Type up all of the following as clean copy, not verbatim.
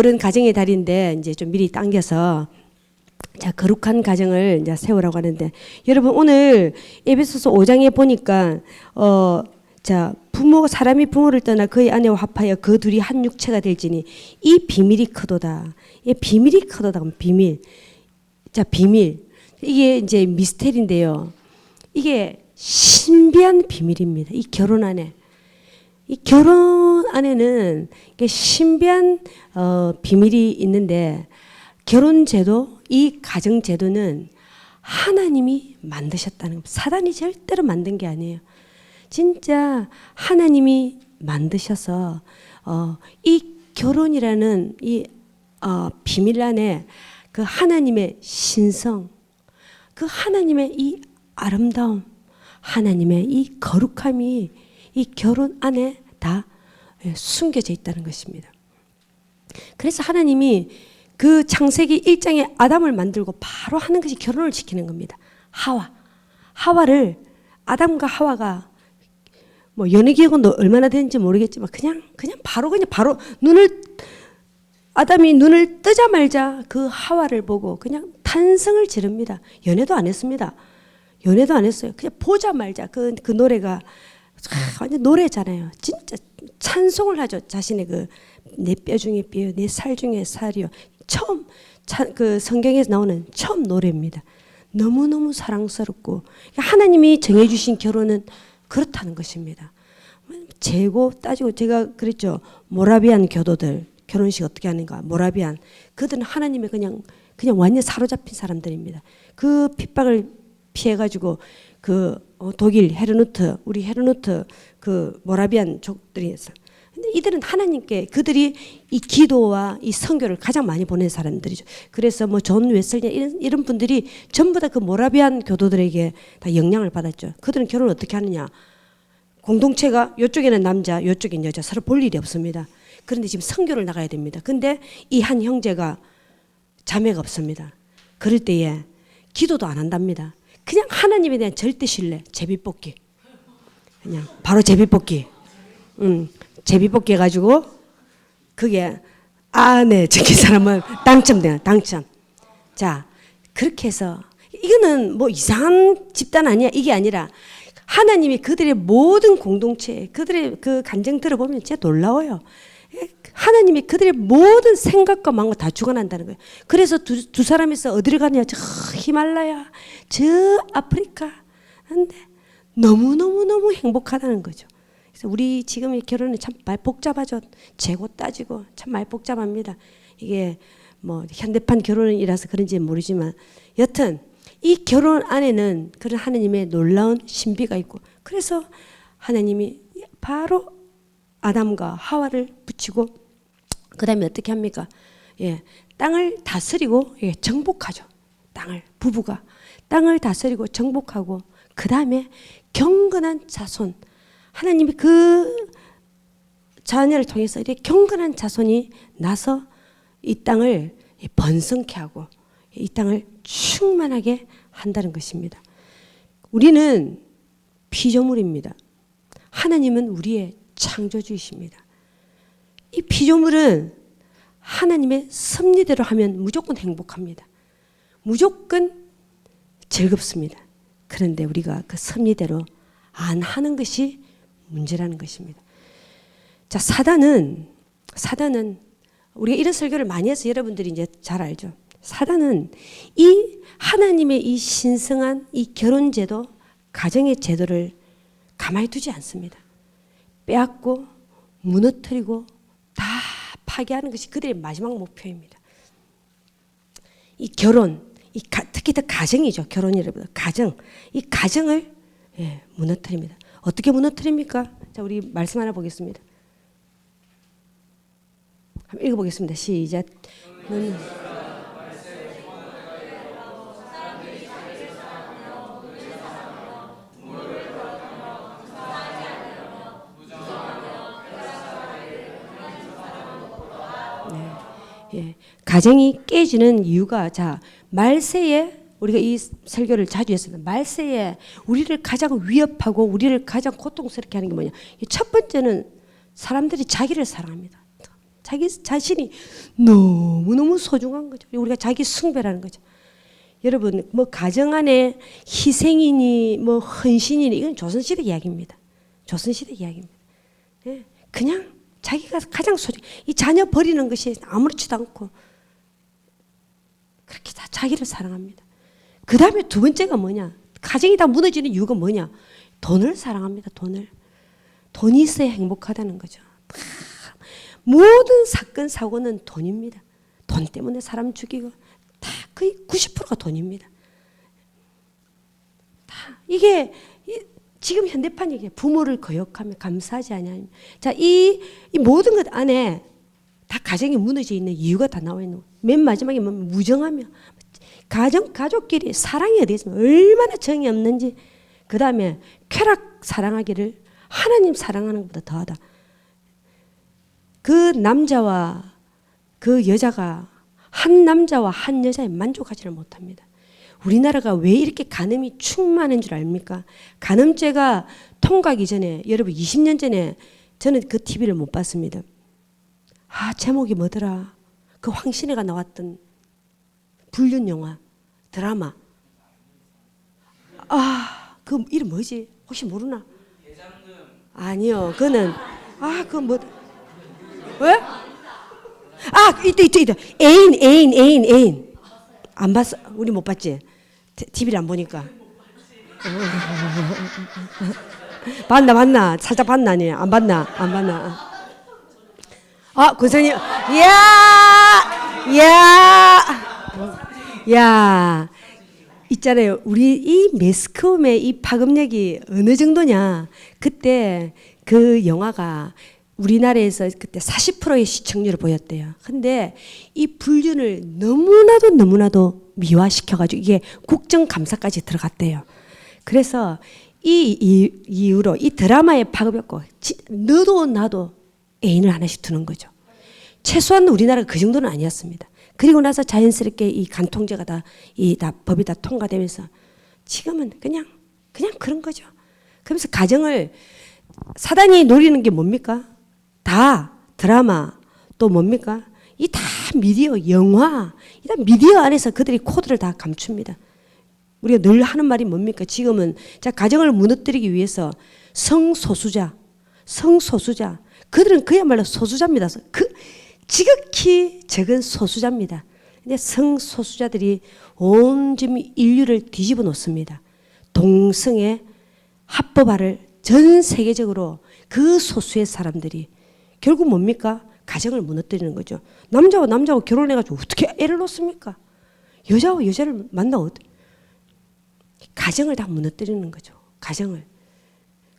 9월은 가정의 달인데 이제 좀 미리 당겨서 자, 거룩한 가정을 이제 세우라고 하는데, 여러분 오늘 에베소서 5장에 보니까 자, 사람이 부모를 떠나 그의 아내와 합하여 그 둘이 한 육체가 될지니 이 비밀이 크도다. 이 비밀이 크도다. 비밀. 자, 비밀. 이게 이제 미스테리인데요. 이게 신비한 비밀입니다. 이 결혼 안에. 이 결혼 안에는 이게 신비한 비밀이 있는데, 결혼 제도, 이 가정 제도는 하나님이 만드셨다는 겁니다. 사단이 절대로 만든 게 아니에요. 진짜 하나님이 만드셔서 이 결혼이라는 이 비밀 안에 그 하나님의 신성, 그 하나님의 이 아름다움, 하나님의 이 거룩함이 이 결혼 안에 다 숨겨져 있다는 것입니다. 그래서 하나님이 그 창세기 1장에 아담을 만들고 바로 하는 것이 결혼을 지키는 겁니다. 하와를 아담과 하와가 뭐 연애 기간도 얼마나 되는지 모르겠지만 그냥 바로 아담이 눈을 뜨자마자 그 하와를 보고 그냥 탄성을 지릅니다. 연애도 안 했습니다. 연애도 안 했어요. 그냥 보자마자 그 노래가 완전 노래잖아요. 진짜 찬송을 하죠. 자신의 그 내 뼈 중에 뼈, 내 살 중에 살이요. 처음 그 성경에서 나오는 처음 노래입니다. 너무너무 사랑스럽고 하나님이 정해주신 결혼은 그렇다는 것입니다. 재고 따지고 제가 그랬죠. 모라비안 교도들 결혼식 어떻게 하는가. 모라비안 그들은 하나님의 그냥 완전 사로잡힌 사람들입니다. 그 핍박을 피해가지고 그 독일 우리 헤르누트 그 모라비안 족들이 있어요. 근데 이들은 하나님께 그들이 이 기도와 이 선교를 가장 많이 보낸 사람들이죠. 그래서 뭐 존 웨슬리 이런 분들이 전부 다 그 모라비안 교도들에게 다 영향을 받았죠. 그들은 결혼을 어떻게 하느냐. 공동체가 이쪽에는 남자, 이쪽에는 여자 서로 볼 일이 없습니다. 그런데 지금 선교를 나가야 됩니다. 근데 이 한 형제가 자매가 없습니다. 그럴 때에 기도도 안 한답니다. 그냥 하나님에 대한 절대 신뢰, 제비뽑기. 그냥 바로 제비뽑기. 제비뽑기 해가지고 그게 네 저기 사람은 당첨. 자 그렇게 해서 이거는 뭐 이상한 집단 아니야. 이게 아니라 하나님이 그들의 모든 공동체, 그들의 그 간증 들어보면 진짜 놀라워요. 하나님이 그들의 모든 생각과 마음을 다 주관한다는 거예요. 그래서 두 사람이서 어디를 가냐? 저 히말라야, 저 아프리카. 근데 너무 행복하다는 거죠. 그래서 우리 지금 이 결혼은 참 많이 복잡하죠. 재고 따지고 참 많이 복잡합니다. 이게 뭐 현대판 결혼이라서 그런지 모르지만 여튼 이 결혼 안에는 그런 하나님의 놀라운 신비가 있고, 그래서 하나님이 바로 아담과 하와를 붙이고 그 다음에 어떻게 합니까? 땅을 다스리고 정복하죠. 부부가 땅을 다스리고 정복하고 그 다음에 경건한 자손, 하나님이 그 자녀를 통해서 이렇게 경건한 자손이 나서 이 땅을 번성케 하고 이 땅을 충만하게 한다는 것입니다. 우리는 피조물입니다. 하나님은 우리의 창조주이십니다. 이 피조물은 하나님의 섭리대로 하면 무조건 행복합니다. 무조건 즐겁습니다. 그런데 우리가 그 섭리대로 안 하는 것이 문제라는 것입니다. 자, 사단은 우리가 이런 설교를 많이 해서 여러분들이 이제 잘 알죠. 사단은 이 하나님의 이 신성한 이 결혼제도, 가정의 제도를 가만히 두지 않습니다. 빼앗고 무너뜨리고 다 파괴하는 것이 그들의 마지막 목표입니다. 이 결혼, 특히 더 가정이죠. 결혼이라보다 가정, 이 가정을 무너뜨립니다. 어떻게 무너뜨립니까? 자, 우리 말씀 하나 보겠습니다. 한번 읽어보겠습니다. 시작. 가정이 깨지는 이유가, 자, 말세에 우리가 이 설교를 자주 했습니다. 말세에 우리를 가장 위협하고 우리를 가장 고통스럽게 하는 게 뭐냐? 첫 번째는 사람들이 자기를 사랑합니다. 자기 자신이 너무너무 소중한 거죠. 우리가 자기 숭배라는 거죠. 여러분, 뭐 가정 안에 희생이니 뭐 헌신이니 이건 조선시대 이야기입니다. 조선시대 이야기입니다. 예, 그냥 자기가 가장 이 자녀 버리는 것이 아무렇지도 않고 그렇게 다 자기를 사랑합니다. 그 다음에 두 번째가 뭐냐? 가정이 다 무너지는 이유가 뭐냐? 돈을 사랑합니다. 돈이 있어야 행복하다는 거죠. 모든 사건 사고는 돈입니다. 돈 때문에 사람 죽이고 다 거의 90%가 돈입니다. 다 이게 지금 현대판 얘기에 부모를 거역하며 감사하지 않냐. 자, 이 모든 것 안에 다 가정이 무너져 있는 이유가 다 나와 있는 거예요. 맨 마지막에 뭐 무정하며 가족끼리 사랑이 어디 있으면 얼마나 정이 없는지. 그 다음에 쾌락 사랑하기를 하나님 사랑하는 것보다 더하다. 그 남자와 그 여자가 한 남자와 한 여자에 만족하지를 못합니다. 우리나라가 왜 이렇게 간음이 충만한 줄 압니까? 간음죄가 통과하기 전에, 여러분 20년 전에 저는 그 TV를 못 봤습니다. 제목이 뭐더라? 그 황신혜가 나왔던 불륜 영화, 드라마. 그 이름 뭐지? 혹시 모르나? 아니요, 그거는 그거 뭐? 왜? 있다. 애인. 안 봤어? 우리 못 봤지? TV를 안 보니까. 봤나? 살짝 봤나? 아니, 안 봤나? 권선이, 야, 있잖아요. 우리 이 매스컴의 이 파급력이 어느 정도냐? 그때 그 영화가 우리나라에서 그때 40%의 시청률을 보였대요. 근데 이 불륜을 너무나도 미화시켜가지고 이게 국정감사까지 들어갔대요. 그래서 이 이후로 이 드라마에 파급했고 너도 나도 애인을 하나씩 두는 거죠. 최소한 우리나라가 그 정도는 아니었습니다. 그리고 나서 자연스럽게 이 간통죄가 다 법이 다 통과되면서 지금은 그냥 그런 거죠. 그러면서 가정을 사단이 노리는 게 뭡니까? 다 드라마 또 뭡니까? 이 다 미디어, 영화, 이 다 미디어 안에서 그들이 코드를 다 감춥니다. 우리가 늘 하는 말이 뭡니까? 지금은 가정을 무너뜨리기 위해서 성소수자, 그들은 그야말로 소수자입니다. 지극히 적은 소수자입니다. 근데 성소수자들이 온 인류를 뒤집어 놓습니다. 동성애 합법화를 전 세계적으로 그 소수의 사람들이 결국 뭡니까? 가정을 무너뜨리는 거죠. 남자와 결혼해가지고 어떻게 애를 놓습니까? 여자와 여자를 만나 가정을 다 무너뜨리는 거죠. 가정을.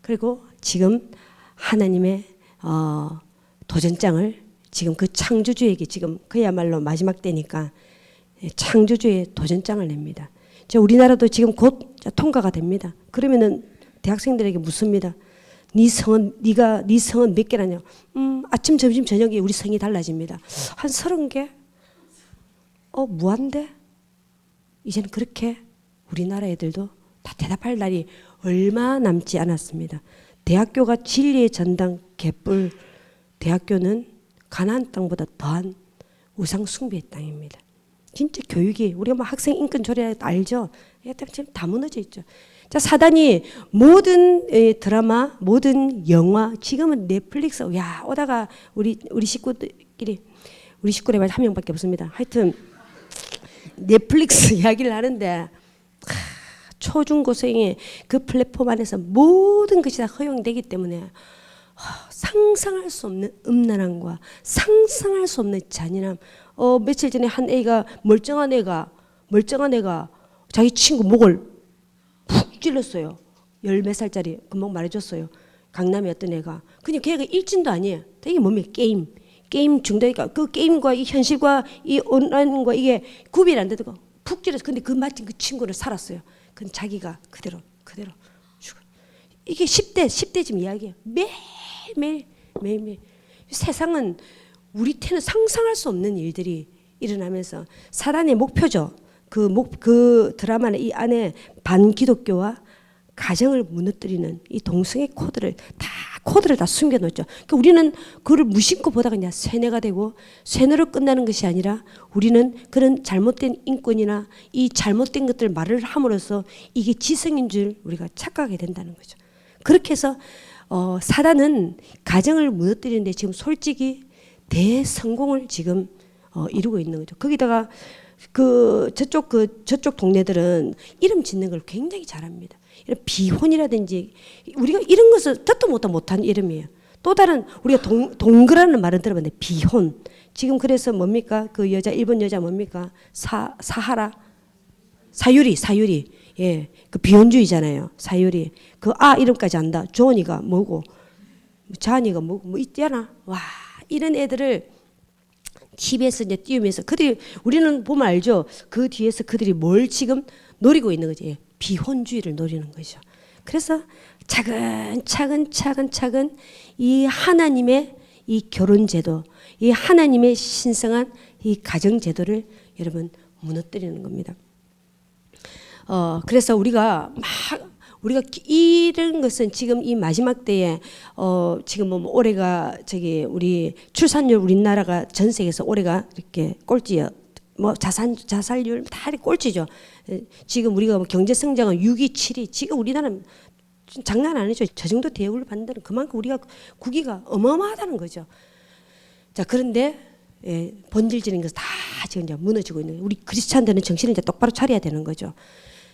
그리고 지금 하나님의 도전장을 지금 그 창조주에게 지금 그야말로 마지막 때니까 창조주의 도전장을 냅니다. 우리나라도 지금 곧 통과가 됩니다. 그러면은 대학생들에게 묻습니다. 네 성은 몇 개라냐? 아침, 점심, 저녁이 우리 성이 달라집니다. 한 30개? 무한데? 이제는 그렇게 우리나라 애들도 다 대답할 날이 얼마 남지 않았습니다. 대학교가 진리의 전당 개뿔, 대학교는 가나안 땅보다 더한 우상 숭배의 땅입니다. 진짜 교육이 우리가 뭐 학생 인권 조례 알죠? 지금 다 무너져 있죠. 사단이 모든 드라마, 모든 영화, 지금은 넷플릭스, 오다가 우리 식구들이, 우리 식구들 한 명밖에 없습니다. 하여튼 넷플릭스 이야기를 하는데 초중고생의 그 플랫폼 안에서 모든 것이 다 허용되기 때문에 상상할 수 없는 음란함과 상상할 수 없는 잔인함. 며칠 전에 한 애가 멀쩡한 애가 자기 친구 목을 푹 찔렀어요. 10몇 살짜리 금방 말해줬어요. 강남에 어떤 애가. 그냥 걔가 일진도 아니에요. 이게 뭡니까? 게임 중독이니까 그 게임과 이 현실과 이 온라인과 이게 구별이 안 되다가 푹 찔러서. 근데 마침 그 친구를 살았어요. 근데 자기가 그대로 죽어. 이게 10대 지금 이야기예요. 매일. 세상은 우리 때는 상상할 수 없는 일들이 일어나면서 사단의 목표죠. 그 드라마는 이 안에 반기독교와 가정을 무너뜨리는 이 동성애 코드를 다 코드를 다 숨겨놓죠. 그러니까 우리는 그걸 무심코 보다가 그냥 세뇌가 되고 세뇌로 끝나는 것이 아니라 우리는 그런 잘못된 인권이나 이 잘못된 것들 말을 함으로써 이게 지성인 줄 우리가 착각하게 된다는 거죠. 그렇게 해서 사단은 가정을 무너뜨리는데 지금 솔직히 대성공을 지금 이루고 있는 거죠. 거기다가 저쪽 동네들은 이름 짓는 걸 굉장히 잘합니다. 이런 비혼이라든지 우리가 이런 것을 듣도 못한 이름이에요. 또 다른 우리가 동거라는 말은 들어봤는데 비혼. 지금 그래서 뭡니까? 그 여자 일본 여자 뭡니까? 사하라 사유리. 예, 그 비혼주의잖아요. 사유리. 그 이름까지 안다. 조언이가 뭐고, 자니가 뭐 있잖아. 와, 이런 애들을 TV에서 이제 띄우면서 그들이 우리는 보면 알죠. 그 뒤에서 그들이 뭘 지금 노리고 있는 거지. 예, 비혼주의를 노리는 거죠. 그래서 차근차근 이 하나님의 이 결혼 제도, 이 하나님의 신성한 이 가정 제도를 여러분 무너뜨리는 겁니다. 그래서 우리가 이런 것은 지금 이 마지막 때에 지금 뭐 올해가 우리 출산율 우리나라가 전 세계에서 올해가 이렇게 꼴찌요. 뭐 자살률 다 꼴찌죠. 지금 우리가 뭐 경제 성장은 6위, 7위. 지금 우리나라는 장난 아니죠. 저 정도 대우를 받는다는 그만큼 우리가 국위가 어마어마하다는 거죠. 자, 그런데 본질적인 것은 다 지금 이제 무너지고 있는 거예요. 우리 크리스찬들은 정신을 이제 똑바로 차려야 되는 거죠.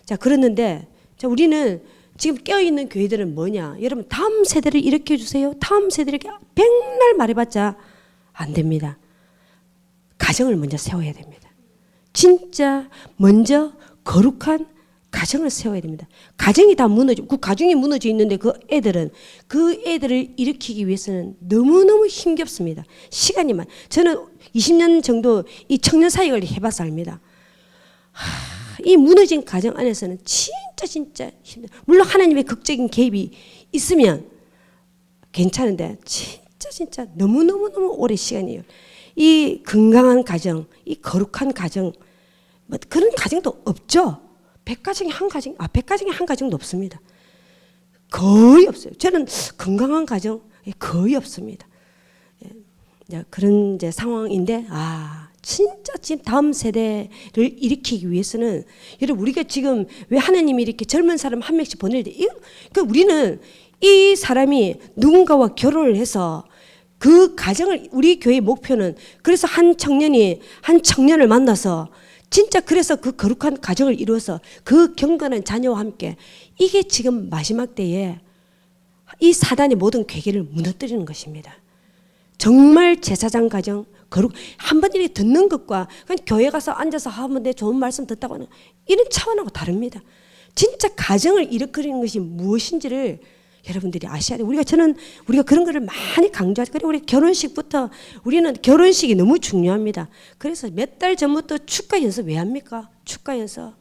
자, 그랬는데 우리는 지금 깨어있는 교회들은 뭐냐? 여러분, 다음 세대를 일으켜 주세요. 다음 세대를 이렇게 백날 말해봤자 안 됩니다. 가정을 먼저 세워야 됩니다. 진짜 먼저 거룩한 가정을 세워야 됩니다. 가정이 다 무너지고 그 가정이 무너져 있는데 그 애들을 일으키기 위해서는 너무너무 힘겹습니다. 시간이만. 저는 20년 정도 이 청년 사역을 해봐서 압니다. 이 무너진 가정 안에서는 진짜 힘들어요. 물론 하나님의 극적인 개입이 있으면 괜찮은데 진짜 너무너무 오래 시간이에요. 이 건강한 가정, 이 거룩한 가정, 뭐 그런 가정도 없죠. 100가정에 한 가정도 없습니다. 거의 없어요. 저는 건강한 가정 거의 없습니다. 그런 이제 상황인데 진짜 지금 다음 세대를 일으키기 위해서는 여러분 우리가 지금 왜 하나님이 이렇게 젊은 사람 한 명씩 보낼 때 그러니까 우리는 이 사람이 누군가와 결혼을 해서 그 가정을 우리 교회의 목표는 그래서 한 청년을 만나서 진짜 그래서 그 거룩한 가정을 이루어서 그 경건한 자녀와 함께 이게 지금 마지막 때에 이 사단의 모든 괴계를 무너뜨리는 것입니다. 정말 제사장 가정 거룩 한번 이렇게 듣는 것과 그냥 교회 가서 앉아서 하면 내 좋은 말씀 듣다고 하는 이런 차원하고 다릅니다. 진짜 가정을 일으키는 것이 무엇인지를 여러분들이 아셔야 돼요. 우리가 그런 거를 많이 강조하죠. 그리고 우리 결혼식부터 우리는 결혼식이 너무 중요합니다. 그래서 몇 달 전부터 축가 연습 왜 합니까? 축가 연습.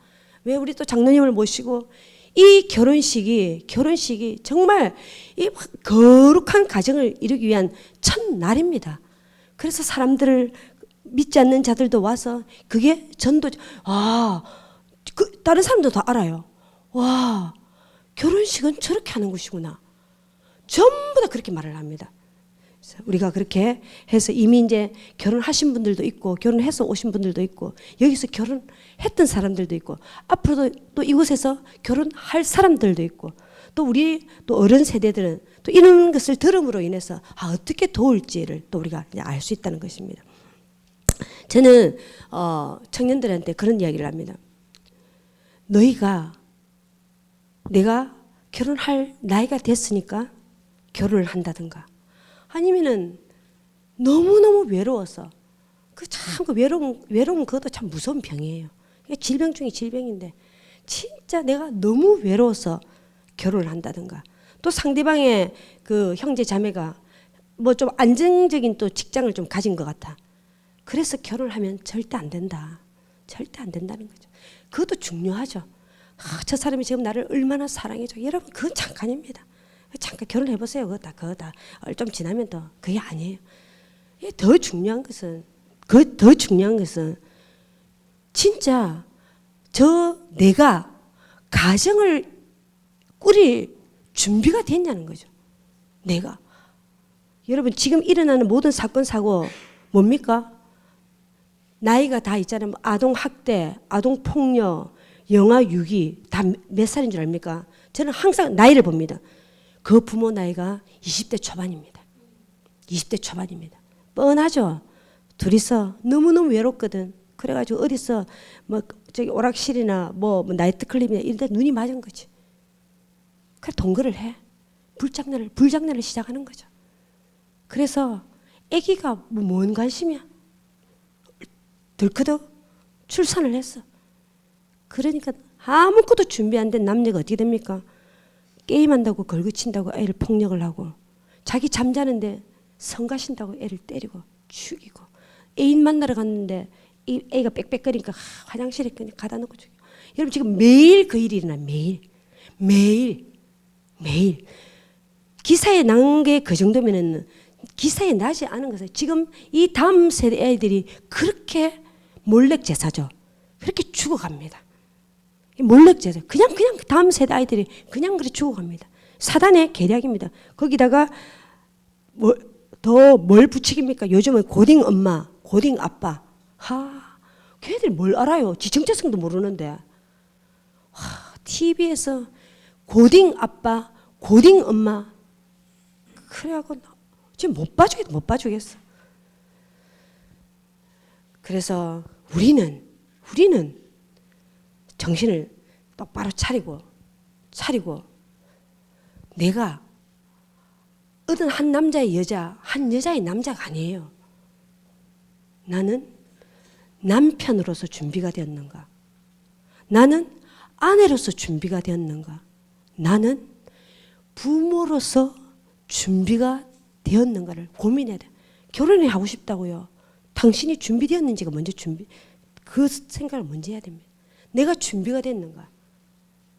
왜 우리 또 장로님을 모시고 이 결혼식이 정말 이 거룩한 가정을 이루기 위한 첫날입니다. 그래서 사람들을 믿지 않는 자들도 와서 그게 전도 다른 사람도 다 알아요. 와, 결혼식은 저렇게 하는 것이구나. 전부 다 그렇게 말을 합니다. 그래서 우리가 그렇게 해서 이미 이제 결혼하신 분들도 있고 결혼해서 오신 분들도 있고 여기서 결혼했던 사람들도 있고 앞으로도 또 이곳에서 결혼할 사람들도 있고 또 우리 또 어른 세대들은 또 이런 것을 들음으로 인해서 어떻게 도울지를 또 우리가 알 수 있다는 것입니다. 저는 청년들한테 그런 이야기를 합니다. 내가 결혼할 나이가 됐으니까 결혼을 한다든가 아니면은 너무너무 외로워서 그 외로움 그것도 참 무서운 병이에요. 질병 중에 질병인데 진짜 내가 너무 외로워서 결혼을 한다든가 또 상대방의 그 형제 자매가 뭐 좀 안정적인 또 직장을 좀 가진 것 같아. 그래서 결혼을 하면 절대 안 된다. 절대 안 된다는 거죠. 그것도 중요하죠. 저 사람이 지금 나를 얼마나 사랑해줘. 여러분 그건 잠깐입니다. 잠깐 결혼해보세요. 그거 다 좀 지나면 또 그게 아니에요. 더 중요한 것은 진짜 내가 가정을 꾸릴 준비가 됐냐는 거죠. 내가. 여러분 지금 일어나는 모든 사건 사고 뭡니까? 나이가 다 있잖아요. 아동 학대, 아동 폭력, 영아 유기 다 몇 살인 줄 압니까? 저는 항상 나이를 봅니다. 그 부모 나이가 20대 초반입니다. 20대 초반입니다. 뻔하죠. 둘이서 너무너무 외롭거든. 그래가지고 어디서 뭐 저기 오락실이나 뭐 나이트클럽이나 이런 데 눈이 맞은 거지. 그래 동거를 해. 불장난을 시작하는 거죠. 그래서 아기가 뭔 관심이야. 덜커덕 출산을 했어. 그러니까 아무것도 준비 안 된 남녀가 어떻게 됩니까? 게임한다고 걸그친다고 애를 폭력을 하고, 자기 잠자는데 성가신다고 애를 때리고 죽이고, 애인 만나러 갔는데 이 애가 빽빽거리니까 화장실에 그냥 가다 놓고 죽이고. 여러분 지금 매일 그 일이 일어나. 매일 기사에 난 게 그 정도면은 기사에 나지 않은 것은 지금 이 다음 세대 애들이 그렇게 몰래제사죠. 그렇게 죽어갑니다. 몰래제사. 그냥 다음 세대 아이들이 그냥 그렇게 죽어갑니다. 사단의 계략입니다. 거기다가 더 뭘 부추깁니까? 요즘은 고딩 엄마, 고딩 아빠. 걔들 뭘 알아요? 지 정체성도 모르는데. TV에서 고딩 아빠, 고딩 엄마. 그래갖고 지금 못 봐주겠어. 그래서 우리는 정신을 똑바로 차리고 내가 어떤 한 남자의 여자, 한 여자의 남자가 아니에요. 나는 남편으로서 준비가 되었는가? 나는 아내로서 준비가 되었는가? 나는 부모로서 준비가 되었는가를 고민해야 돼. 결혼을 하고 싶다고요. 당신이 준비되었는지가 먼저 그 생각을 먼저 해야 됩니다. 내가 준비가 됐는가?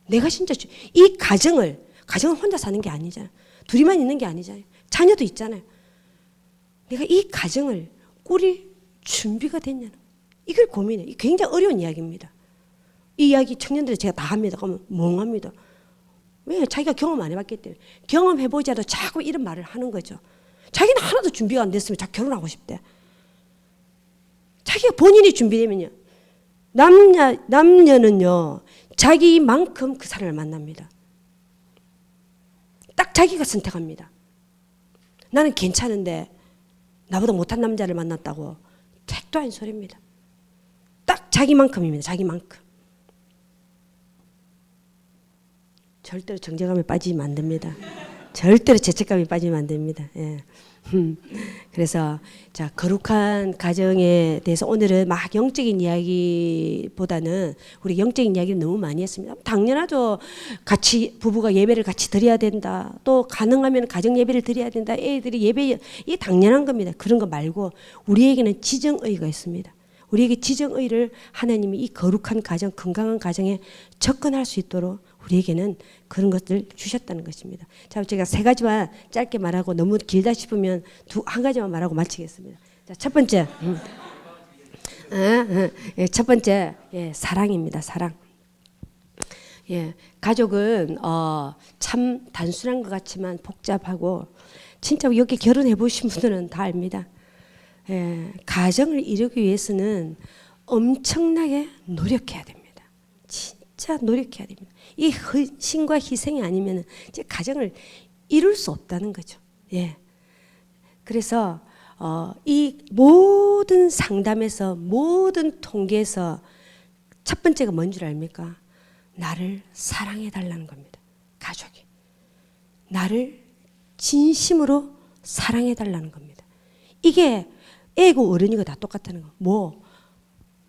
내가 진짜 이 가정을 혼자 사는 게 아니잖아요. 둘이만 있는 게 아니잖아요. 자녀도 있잖아요. 내가 이 가정을 꾸릴 준비가 됐냐는 이걸 고민해. 이게 굉장히 어려운 이야기입니다. 이 이야기 청년들이 제가 다 합니다. 그러면 멍합니다. 왜? 자기가 경험 안 해봤기 때문에. 경험해보자도 자꾸 이런 말을 하는 거죠. 자기는 하나도 준비가 안 됐으면 자꾸 결혼하고 싶대. 자기가 본인이 준비되면요. 남녀는요. 자기만큼 그 사람을 만납니다. 딱 자기가 선택합니다. 나는 괜찮은데 나보다 못한 남자를 만났다고 택도 아닌 소리입니다. 딱 자기만큼입니다. 자기만큼. 절대로 정제감에 빠지면 안 됩니다. 절대로 죄책감에 빠지면 안 됩니다. 예. 그래서 자 거룩한 가정에 대해서 오늘은 막 영적인 이야기보다는 우리 영적인 이야기를 너무 많이 했습니다. 당연하죠. 같이 부부가 예배를 같이 드려야 된다. 또 가능하면 가정 예배를 드려야 된다. 애들이 예배 이게 당연한 겁니다. 그런 거 말고 우리에게는 지정의가 있습니다. 우리에게 지정의를 하나님이 이 거룩한 가정, 건강한 가정에 접근할 수 있도록 우리에게는 그런 것들 주셨다는 것입니다. 자, 제가 세 가지만 짧게 말하고 너무 길다 싶으면 한 가지만 말하고 마치겠습니다. 자, 첫 번째, 첫 번째, 사랑입니다. 사랑. 가족은 참 단순한 것 같지만 복잡하고 진짜 여기 결혼해 보신 분들은 다 압니다. 가정을 이루기 위해서는 엄청나게 노력해야 됩니다. 진짜 노력해야 됩니다. 이 헌신과 희생이 아니면 이제 가정을 이룰 수 없다는 거죠. 그래서 이 모든 상담에서 모든 통계에서 첫 번째가 뭔 줄 압니까? 나를 사랑해 달라는 겁니다. 가족이 나를 진심으로 사랑해 달라는 겁니다. 이게 애고 어른이고 다 똑같다는 거.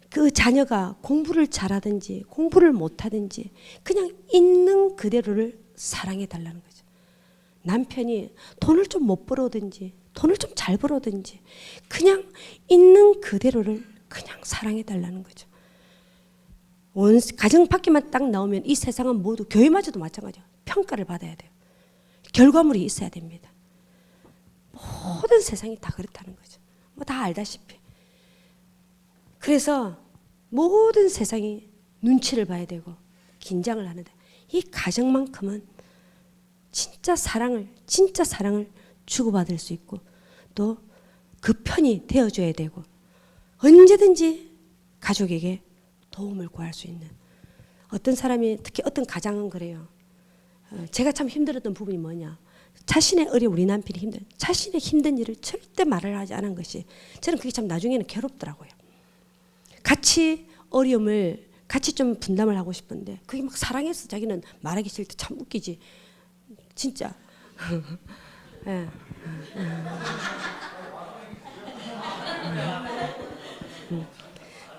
그 자녀가 공부를 잘하든지 공부를 못하든지 그냥 있는 그대로를 사랑해 달라는 거죠. 남편이 돈을 좀 못 벌어오든지 돈을 좀 잘 벌어오든지 그냥 있는 그대로를 그냥 사랑해 달라는 거죠. 가정 밖에만 딱 나오면 이 세상은 모두 교회마저도 마찬가지예요. 평가를 받아야 돼요. 결과물이 있어야 됩니다. 모든 세상이 다 그렇다는 거죠. 다 알다시피. 그래서 모든 세상이 눈치를 봐야 되고 긴장을 하는데 이 가정만큼은 진짜 사랑을 주고받을 수 있고 또 그 편이 되어줘야 되고 언제든지 가족에게 도움을 구할 수 있는 어떤 사람이 특히 어떤 가장은 그래요. 제가 참 힘들었던 부분이 뭐냐. 자신의 우리 남편이 자신의 힘든 일을 절대 말을 하지 않은 것이 저는 그게 참 나중에는 괴롭더라고요. 같이 어려움을 같이 좀 분담을 하고 싶은데 그게 막 사랑해서 자기는 말하기 싫대. 참 웃기지. 진짜. 예.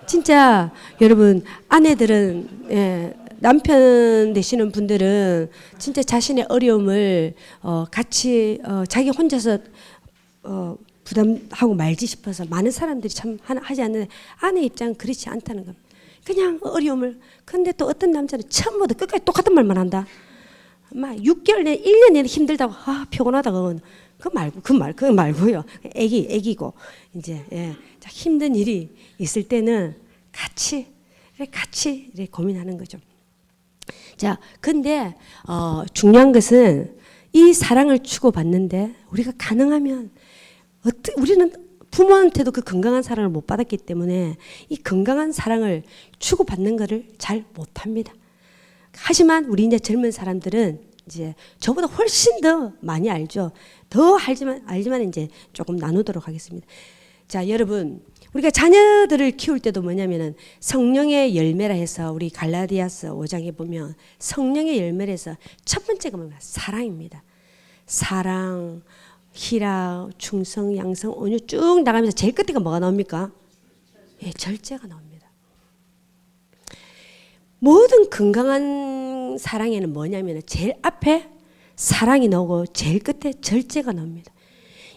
진짜 여러분 아내들은 남편 되시는 분들은 진짜 자신의 어려움을 같이 자기 혼자서 부담하고 말지 싶어서 많은 사람들이 참 하지 않는데 아내 입장은 그렇지 않다는 겁니다. 그냥 어려움을. 근데 또 어떤 남자는 처음부터 끝까지 똑같은 말만 한다. 막 6개월 내내 1년 내내 힘들다고 피곤하다고 그거 말고요. 애기고 이제 힘든 일이 있을 때는 같이 이렇게 고민하는 거죠. 자, 근데 중요한 것은 이 사랑을 주고받는데 우리가 가능하면 우리는 부모한테도 그 건강한 사랑을 못 받았기 때문에 이 건강한 사랑을 주고받는 것을 잘 못합니다. 하지만 우리 이제 젊은 사람들은 이제 저보다 훨씬 더 많이 알죠. 더 알지만 이제 조금 나누도록 하겠습니다. 자, 여러분, 우리가 자녀들을 키울 때도 뭐냐면은 성령의 열매라 해서 우리 갈라디아서 5장에 보면 성령의 열매라 해서 첫 번째가 뭐냐? 사랑입니다. 사랑, 희락, 충성, 양성, 온유 쭉 나가면서 제일 끝에가 뭐가 나옵니까? 절제가 나옵니다. 모든 건강한 사랑에는 뭐냐면 제일 앞에 사랑이 나오고 제일 끝에 절제가 나옵니다.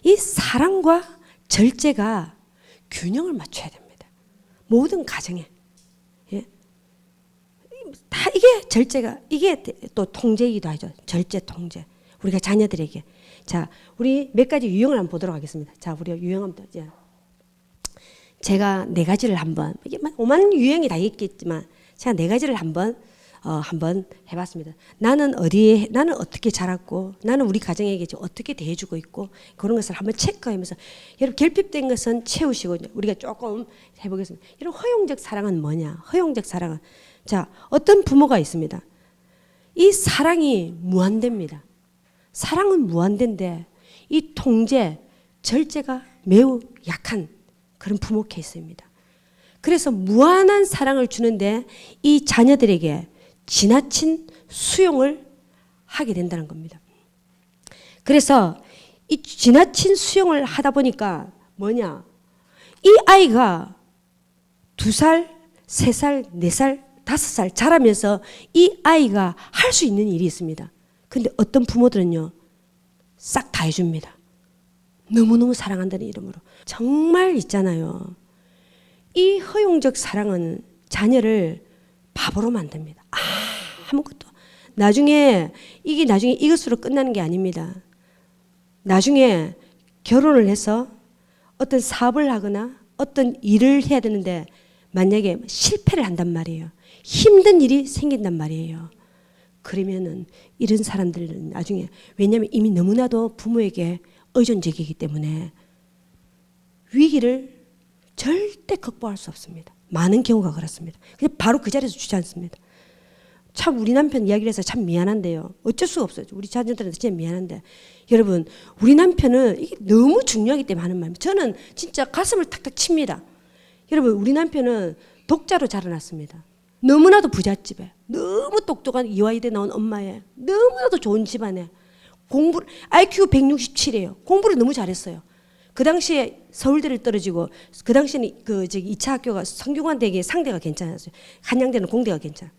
이 사랑과 절제가 균형을 맞춰야 됩니다. 모든 가정에. 다 이게 절제가, 이게 또 통제이기도 하죠. 절제, 통제. 우리가 자녀들에게. 자, 우리 몇 가지 유형을 한번 보도록 하겠습니다. 자, 우리 유형 한번. 제가 4가지를 한번, 이게 5만 유형이 다 있겠지만, 제가 4가지를 한번 해봤습니다. 나는 어떻게 자랐고, 나는 우리 가정에게 어떻게 대해주고 있고, 그런 것을 한번 체크하면서, 여러분, 결핍된 것은 채우시고, 우리가 조금 해보겠습니다. 여러분, 허용적 사랑은 뭐냐? 허용적 사랑은. 자, 어떤 부모가 있습니다. 이 사랑이 무한대입니다. 사랑은 무한대인데, 이 통제, 절제가 매우 약한 그런 부모 케이스입니다. 그래서 무한한 사랑을 주는데 이 자녀들에게 지나친 수용을 하게 된다는 겁니다. 그래서 이 지나친 수용을 하다 보니까 뭐냐? 이 아이가 2살, 3살, 4살, 5살 자라면서 이 아이가 할 수 있는 일이 있습니다. 근데 어떤 부모들은요, 싹 다 해줍니다. 너무너무 사랑한다는 이름으로. 정말 있잖아요. 이 허용적 사랑은 자녀를 바보로 만듭니다. 아무것도. 나중에 이것으로 끝나는 게 아닙니다. 나중에 결혼을 해서 어떤 사업을 하거나 어떤 일을 해야 되는데 만약에 실패를 한단 말이에요. 힘든 일이 생긴단 말이에요. 그러면은 이런 사람들은 나중에, 왜냐하면 이미 너무나도 부모에게 의존적이기 때문에 위기를 절대 극복할 수 없습니다. 많은 경우가 그렇습니다. 그냥 바로 그 자리에서 주저앉습니다. 참 우리 남편 이야기를 해서 참 미안한데요. 어쩔 수가 없어요. 우리 자녀들한테 진짜 미안한데, 여러분, 우리 남편은 이게 너무 중요하기 때문에 하는 말입니다. 저는 진짜 가슴을 탁탁 칩니다. 여러분, 우리 남편은 독자로 자라났습니다. 너무나도 부잣집에, 너무 똑똑한 이화여대 나온 엄마에, 너무나도 좋은 집안에, IQ 167이에요. 공부를 너무 잘했어요. 그 당시에 서울대를 떨어지고, 그 당시에는 2차 학교가 성균관대에 상대가 괜찮았어요. 한양대는 공대가 괜찮아.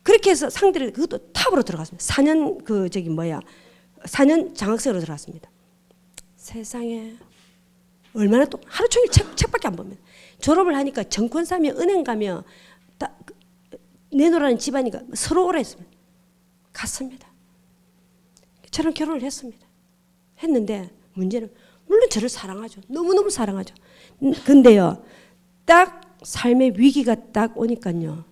그렇게 해서 상대를, 그것도 탑으로 들어갔습니다. 4년 장학생으로 들어갔습니다. 세상에. 얼마나 또, 하루 종일 책밖에 안 봅니다. 졸업을 하니까 정권사며 은행 가며 내놓으라는 집안이가 서로 오라 했습니다. 갔습니다. 저랑 결혼을 했습니다. 했는데 문제는 물론 저를 사랑하죠. 너무너무 사랑하죠. 근데요, 딱 삶의 위기가 딱 오니까요,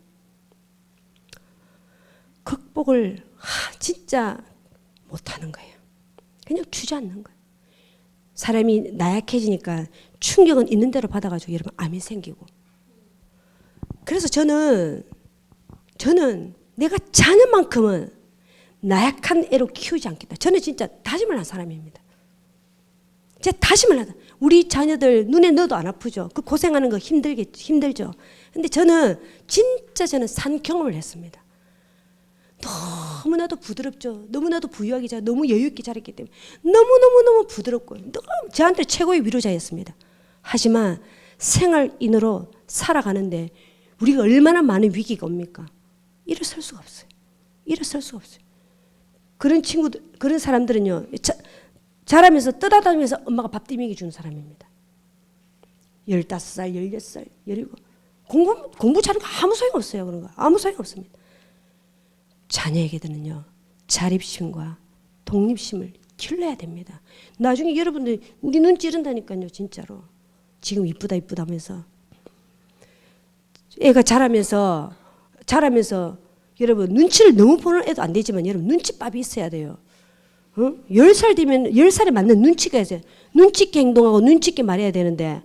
극복을 진짜 못하는 거예요. 그냥 주저앉는 거예요. 사람이 나약해지니까 충격은 있는 대로 받아가지고 여러분 암이 생기고. 그래서 저는 내가 자녀만큼은 나약한 애로 키우지 않겠다. 저는 진짜 다짐을 한 사람입니다. 제가 다짐을 하다. 우리 자녀들 눈에 넣어도 안 아프죠. 그 고생하는 거 힘들죠. 근데 저는 산 경험을 했습니다. 너무나도 부드럽죠. 너무나도 부유하게 잘, 너무 여유 있게 자랐기 때문에 너무 부드럽고 너무 저한테 최고의 위로자였습니다. 하지만 생활인으로 살아가는데 우리가 얼마나 많은 위기가 옵니까? 일어설 수가 없어요. 그런 친구들, 그런 사람들은요, 자라면서 떠다니면서 엄마가 밥 뒤먹이 주는 사람입니다. 15살, 16살, 17. 공부 잘하는 거 아무 소용 없어요. 그런 거 아무 소용 없습니다. 자녀에게는요, 자립심과 독립심을 길러야 됩니다. 나중에 여러분들 우리 눈 찌른다니까요, 진짜로. 지금 이쁘다 하면서 애가 자라면서 여러분 눈치를 너무 보는 애도 안 되지만 여러분 눈치밥이 있어야 돼요. 10살 되면 10살에 맞는 눈치가 있어요. 눈치 있게 행동하고 눈치 있게 말해야 되는데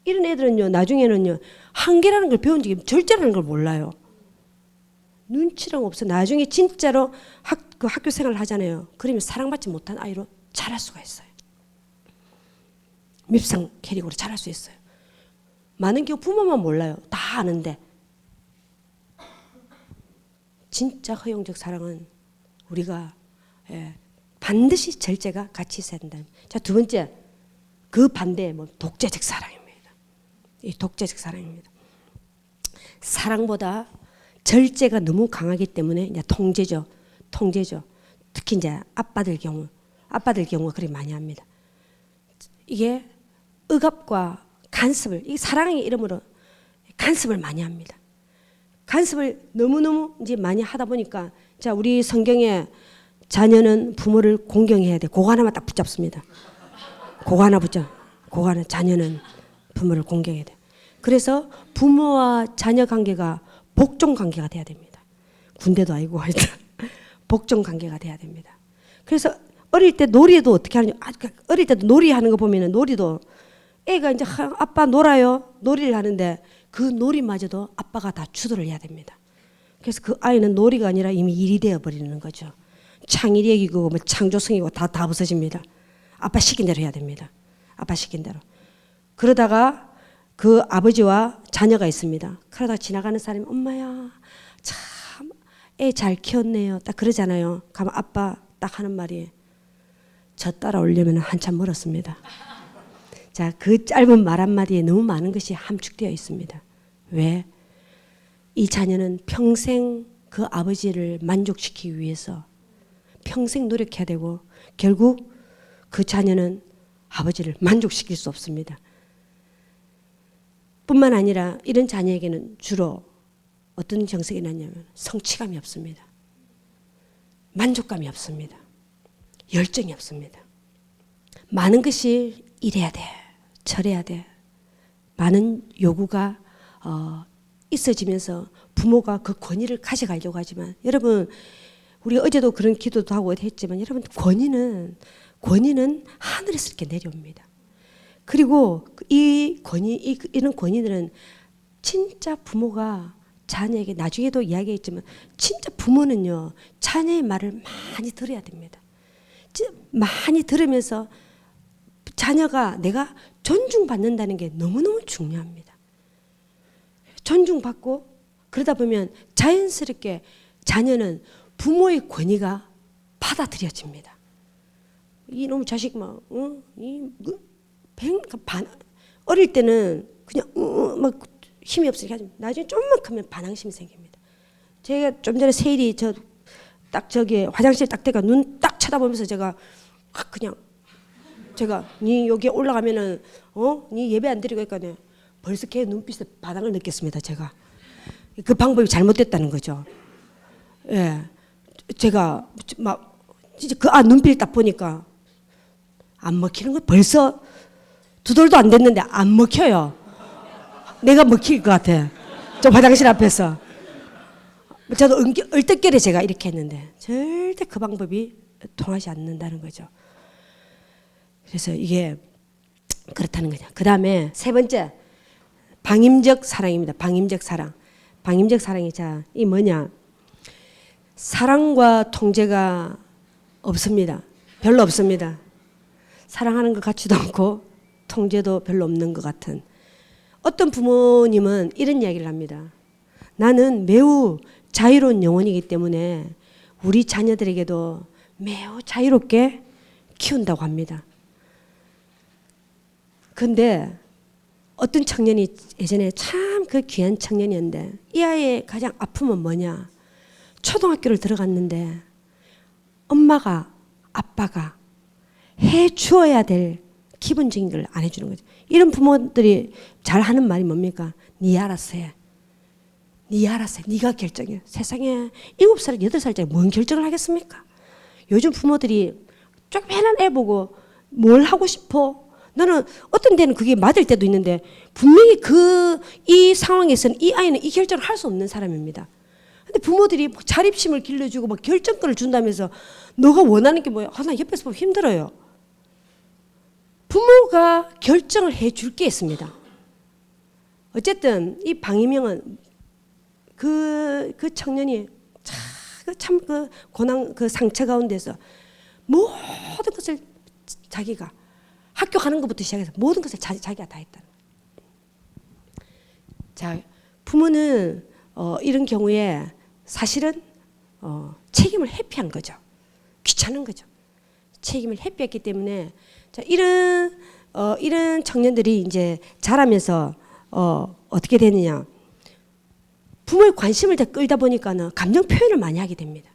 이런 애들은요 나중에는요 한계라는 걸 배운 적이 절제라는 걸 몰라요. 눈치랑 없어. 나중에 진짜로 학교 생활을 하잖아요. 그러면 사랑받지 못한 아이로 자랄 수가 있어요. 밉상 캐릭으로 자랄 수 있어요. 많은 경우 부모만 몰라요. 다 아는데. 진짜 허용적 사랑은 우리가 반드시 절제가 같이 있어야 된다. 자, 두 번째, 그 반대 독재적 사랑입니다. 이 독재적 사랑입니다. 사랑보다 절제가 너무 강하기 때문에 이제 통제죠. 특히 이제 아빠들 경우가 그렇게 많이 합니다. 이게 억압과 간섭을, 이 사랑의 이름으로 간섭을 많이 합니다. 간섭을 너무너무 이제 많이 하다 보니까 자, 우리 성경에 자녀는 부모를 공경해야 돼. 그거 하나만 딱 붙잡습니다. 그거 하나 자녀는 부모를 공경해야 돼. 그래서 부모와 자녀 관계가 복종 관계가 돼야 됩니다. 군대도 아니고 복종 관계가 돼야 됩니다. 그래서 어릴 때 놀이도 어떻게 하느냐. 어릴 때도 놀이하는 거 보면은 놀이도 애가 이제 아빠 놀아요. 놀이를 하는데 그 놀이마저도 아빠가 다 주도를 해야 됩니다. 그래서 그 아이는 놀이가 아니라 이미 일이 되어 버리는 거죠. 창의력이고 창조성이고 다 부서집니다. 아빠 시킨 대로 해야 됩니다. 아빠 시킨 대로. 그러다가 그 아버지와 자녀가 있습니다. 그러다가 지나가는 사람이 엄마야 참 애 잘 키웠네요. 딱 그러잖아요. 가면 아빠 딱 하는 말이 저 따라오려면 한참 멀었습니다. 자, 그 짧은 말 한마디에 너무 많은 것이 함축되어 있습니다. 왜? 이 자녀는 평생 그 아버지를 만족시키기 위해서 평생 노력해야 되고 결국 그 자녀는 아버지를 만족시킬 수 없습니다. 뿐만 아니라 이런 자녀에게는 주로 어떤 정색이 났냐면 성취감이 없습니다. 만족감이 없습니다. 열정이 없습니다. 많은 것이 이래야 돼. 저래야 돼. 많은 요구가 있어지면서 부모가 그 권위를 가져가려고 하지만 여러분 우리 어제도 그런 기도도 하고 했지만 여러분 권위는 하늘에서 이렇게 내려옵니다. 그리고 이런 권위들은 진짜 부모가 자녀에게 나중에도 이야기했지만 진짜 부모는요 자녀의 말을 많이 들어야 됩니다. 많이 들으면서 자녀가 내가 존중받는다는 게 너무너무 중요합니다. 존중받고 그러다 보면 자연스럽게 자녀는 부모의 권위가 받아들여집니다. 이놈 자식 어릴 때는 그냥 막 힘이 없으니까 나중에 좀만 크면 반항심이 생깁니다. 제가 좀 전에 세일이 딱 저기 화장실 딱 대가 눈 딱 쳐다보면서 제가 니 여기 올라가면은 니 예배 안 드리고 했거든요. 벌써 걔 눈빛에 반항을 느꼈습니다. 제가 그 방법이 잘못됐다는 거죠. 예, 제가 막 진짜 그 눈빛을 딱 보니까 안 먹히는 거 벌써 2돌도 안 됐는데 안 먹혀요. 내가 먹힐 것 같아. 저 화장실 앞에서. 저도 얼떨결에 제가 이렇게 했는데 절대 그 방법이 통하지 않는다는 거죠. 그래서 이게 그렇다는 거죠. 그 다음에 세 번째, 방임적 사랑입니다. 방임적 사랑. 방임적 사랑이 이 뭐냐? 사랑과 통제가 없습니다. 별로 없습니다. 사랑하는 것 같지도 않고 통제도 별로 없는 것 같은. 어떤 부모님은 이런 이야기를 합니다. 나는 매우 자유로운 영혼이기 때문에 우리 자녀들에게도 매우 자유롭게 키운다고 합니다. 근데 어떤 청년이 예전에 참 그 귀한 청년이었는데 이 아이의 가장 아픔은 뭐냐? 초등학교를 들어갔는데 엄마가 아빠가 해 주어야 될 기본적인 걸 안 해주는 거죠. 이런 부모들이 잘 하는 말이 뭡니까? 네 알아서 해. 네 알아서 해. 네가 결정해. 세상에 7살, 8살짜리 뭔 결정을 하겠습니까? 요즘 부모들이 조그만한 애 보고 뭘 하고 싶어? 나는 어떤 데는 그게 맞을 때도 있는데 분명히 이 상황에서는 이 아이는 이 결정을 할 수 없는 사람입니다. 근데 부모들이 자립심을 길러주고 막 결정권을 준다면서 너가 원하는 게 뭐야? 나 옆에서 보면 힘들어요. 부모가 결정을 해줄 게 있습니다. 어쨌든 이 방이명은 그 청년이 참 그 고난 그 상처 가운데서 모든 것을 자기가 학교 가는 것부터 시작해서 모든 것을 자기가 다 했다. 자, 부모는 이런 경우에 사실은 책임을 회피한 거죠. 귀찮은 거죠. 책임을 회피했기 때문에 자, 이런 청년들이 이제 자라면서 어떻게 되느냐? 부모의 관심을 다 끌다 보니까는 감정 표현을 많이 하게 됩니다.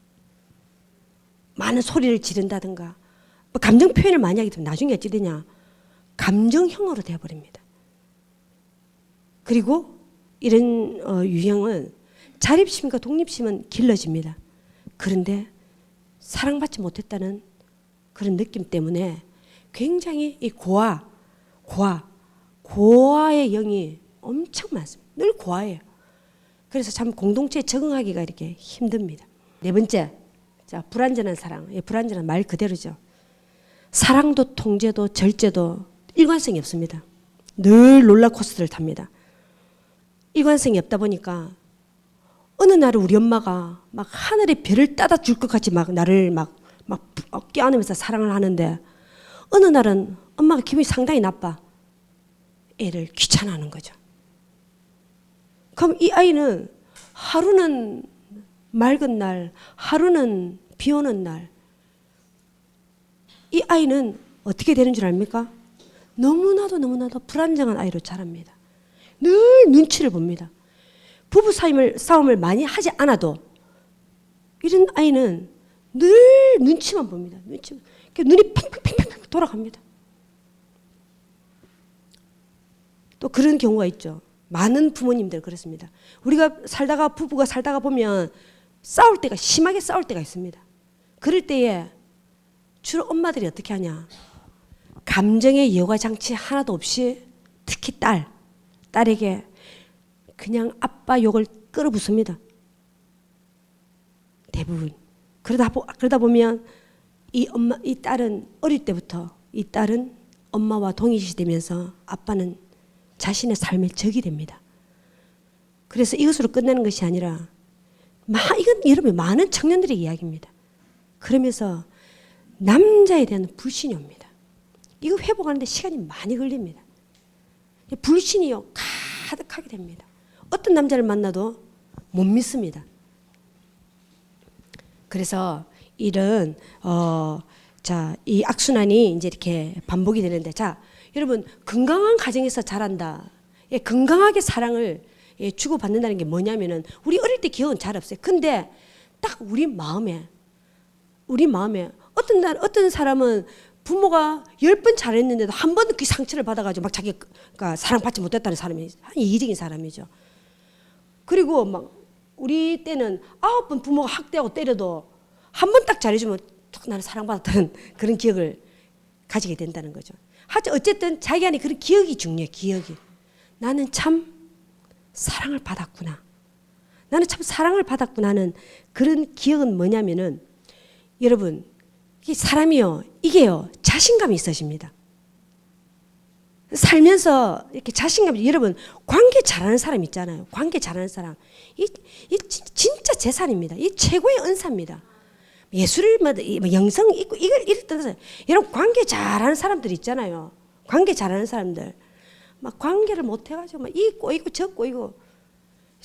많은 소리를 지른다든가 감정 표현을 많이 하게 되면 나중에 어찌 되냐? 감정형으로 되어버립니다. 그리고 이런 유형은 자립심과 독립심은 길러집니다. 그런데 사랑받지 못했다는 그런 느낌 때문에 굉장히 이 고아의 영이 엄청 많습니다. 늘 고아예요. 그래서 참 공동체에 적응하기가 이렇게 힘듭니다. 네 번째, 자, 불완전한 사랑. 불완전한 말 그대로죠. 사랑도 통제도 절제도 일관성이 없습니다. 늘 롤러코스터를 탑니다. 일관성이 없다 보니까 어느 날은 우리 엄마가 막 하늘의 별을 따다 줄 것 같이 막 나를 막 껴안으면서 사랑을 하는데 어느 날은 엄마가 기분이 상당히 나빠. 애를 귀찮아하는 거죠. 그럼 이 아이는 하루는 맑은 날, 하루는 비 오는 날, 이 아이는 어떻게 되는 줄 압니까? 너무나도 불안정한 아이로 자랍니다. 늘 눈치를 봅니다. 부부 싸움을 많이 하지 않아도 이런 아이는 늘 눈치만 봅니다. 눈이 팽팽팽팽 돌아갑니다. 또 그런 경우가 있죠. 많은 부모님들 그렇습니다. 부부가 살다가 보면 심하게 싸울 때가 있습니다. 그럴 때에 주로 엄마들이 어떻게 하냐? 감정의 여과 장치 하나도 없이 특히 딸에게 그냥 아빠 욕을 끌어붓습니다. 대부분. 그러다 보면 이 딸은 어릴 때부터 이 딸은 엄마와 동일시되면서 아빠는 자신의 삶의 적이 됩니다. 그래서 이것으로 끝나는 것이 아니라 이건 여러분 많은 청년들의 이야기입니다. 그러면서 남자에 대한 불신이 옵니다. 이거 회복하는데 시간이 많이 걸립니다. 불신이요 가득하게 됩니다. 어떤 남자를 만나도 못 믿습니다. 그래서 이런 이 악순환이 이제 이렇게 반복이 되는데, 자, 여러분 건강한 가정에서 자란다. 건강하게 사랑을 주고받는다는 게 뭐냐면은 우리 어릴 때 기억은 잘 없어요. 근데 딱 우리 마음에 어떤 사람은 부모가 10번 잘했는데도 한 번도 그 상처를 받아가지고 막 자기가 사랑받지 못했다는 사람이 이기적인 사람이죠. 그리고 막 우리 때는 9번 부모가 학대하고 때려도 한 번 딱 잘해주면 나는 사랑받았다는 그런 기억을 가지게 된다는 거죠. 하여튼 어쨌든 자기 안에 그런 기억이 중요해요. 기억이. 나는 참 사랑을 받았구나. 나는 참 사랑을 받았구나 하는 그런 기억은 뭐냐면은 여러분 이 사람이요 이게요 자신감이 있어집니다. 살면서 이렇게 자신감, 여러분 관계 잘하는 사람 있잖아요. 관계 잘하는 사람, 이 진짜 재산입니다. 이 최고의 은사입니다. 예술, 뭐 영성 있고 이걸 이렇게 떠나서 여러분 관계 잘하는 사람들 있잖아요. 관계 잘하는 사람들 막 관계를 못 해가지고 막 이 꼬이고 저 꼬이고,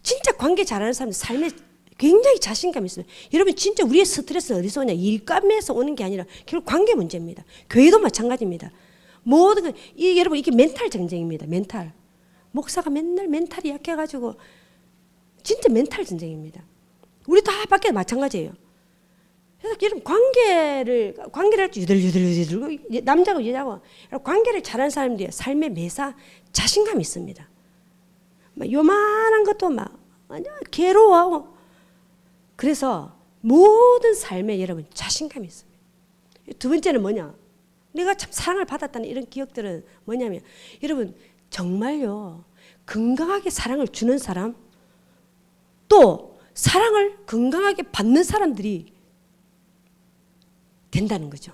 진짜 관계 잘하는 사람들 삶에 굉장히 자신감이 있어요. 여러분 진짜 우리의 스트레스는 어디서 오냐? 일감에서 오는 게 아니라 결국 관계 문제입니다. 교회도 마찬가지입니다. 모든 여러분 이게 멘탈 전쟁입니다. 멘탈. 목사가 맨날 멘탈이 약해가지고 진짜 멘탈 전쟁입니다. 우리 다 밖에 마찬가지예요. 그래서 여러분 관계를 할 때 유들유들 남자고 여자고 관계를 잘하는 사람들이 삶의 매사 자신감이 있습니다. 막 요만한 것도 막 괴로워하고, 그래서 모든 삶에 여러분 자신감이 있습니다. 두 번째는 뭐냐? 내가 참 사랑을 받았다는 이런 기억들은 뭐냐면, 여러분 정말요 건강하게 사랑을 주는 사람, 또 사랑을 건강하게 받는 사람들이 된다는 거죠.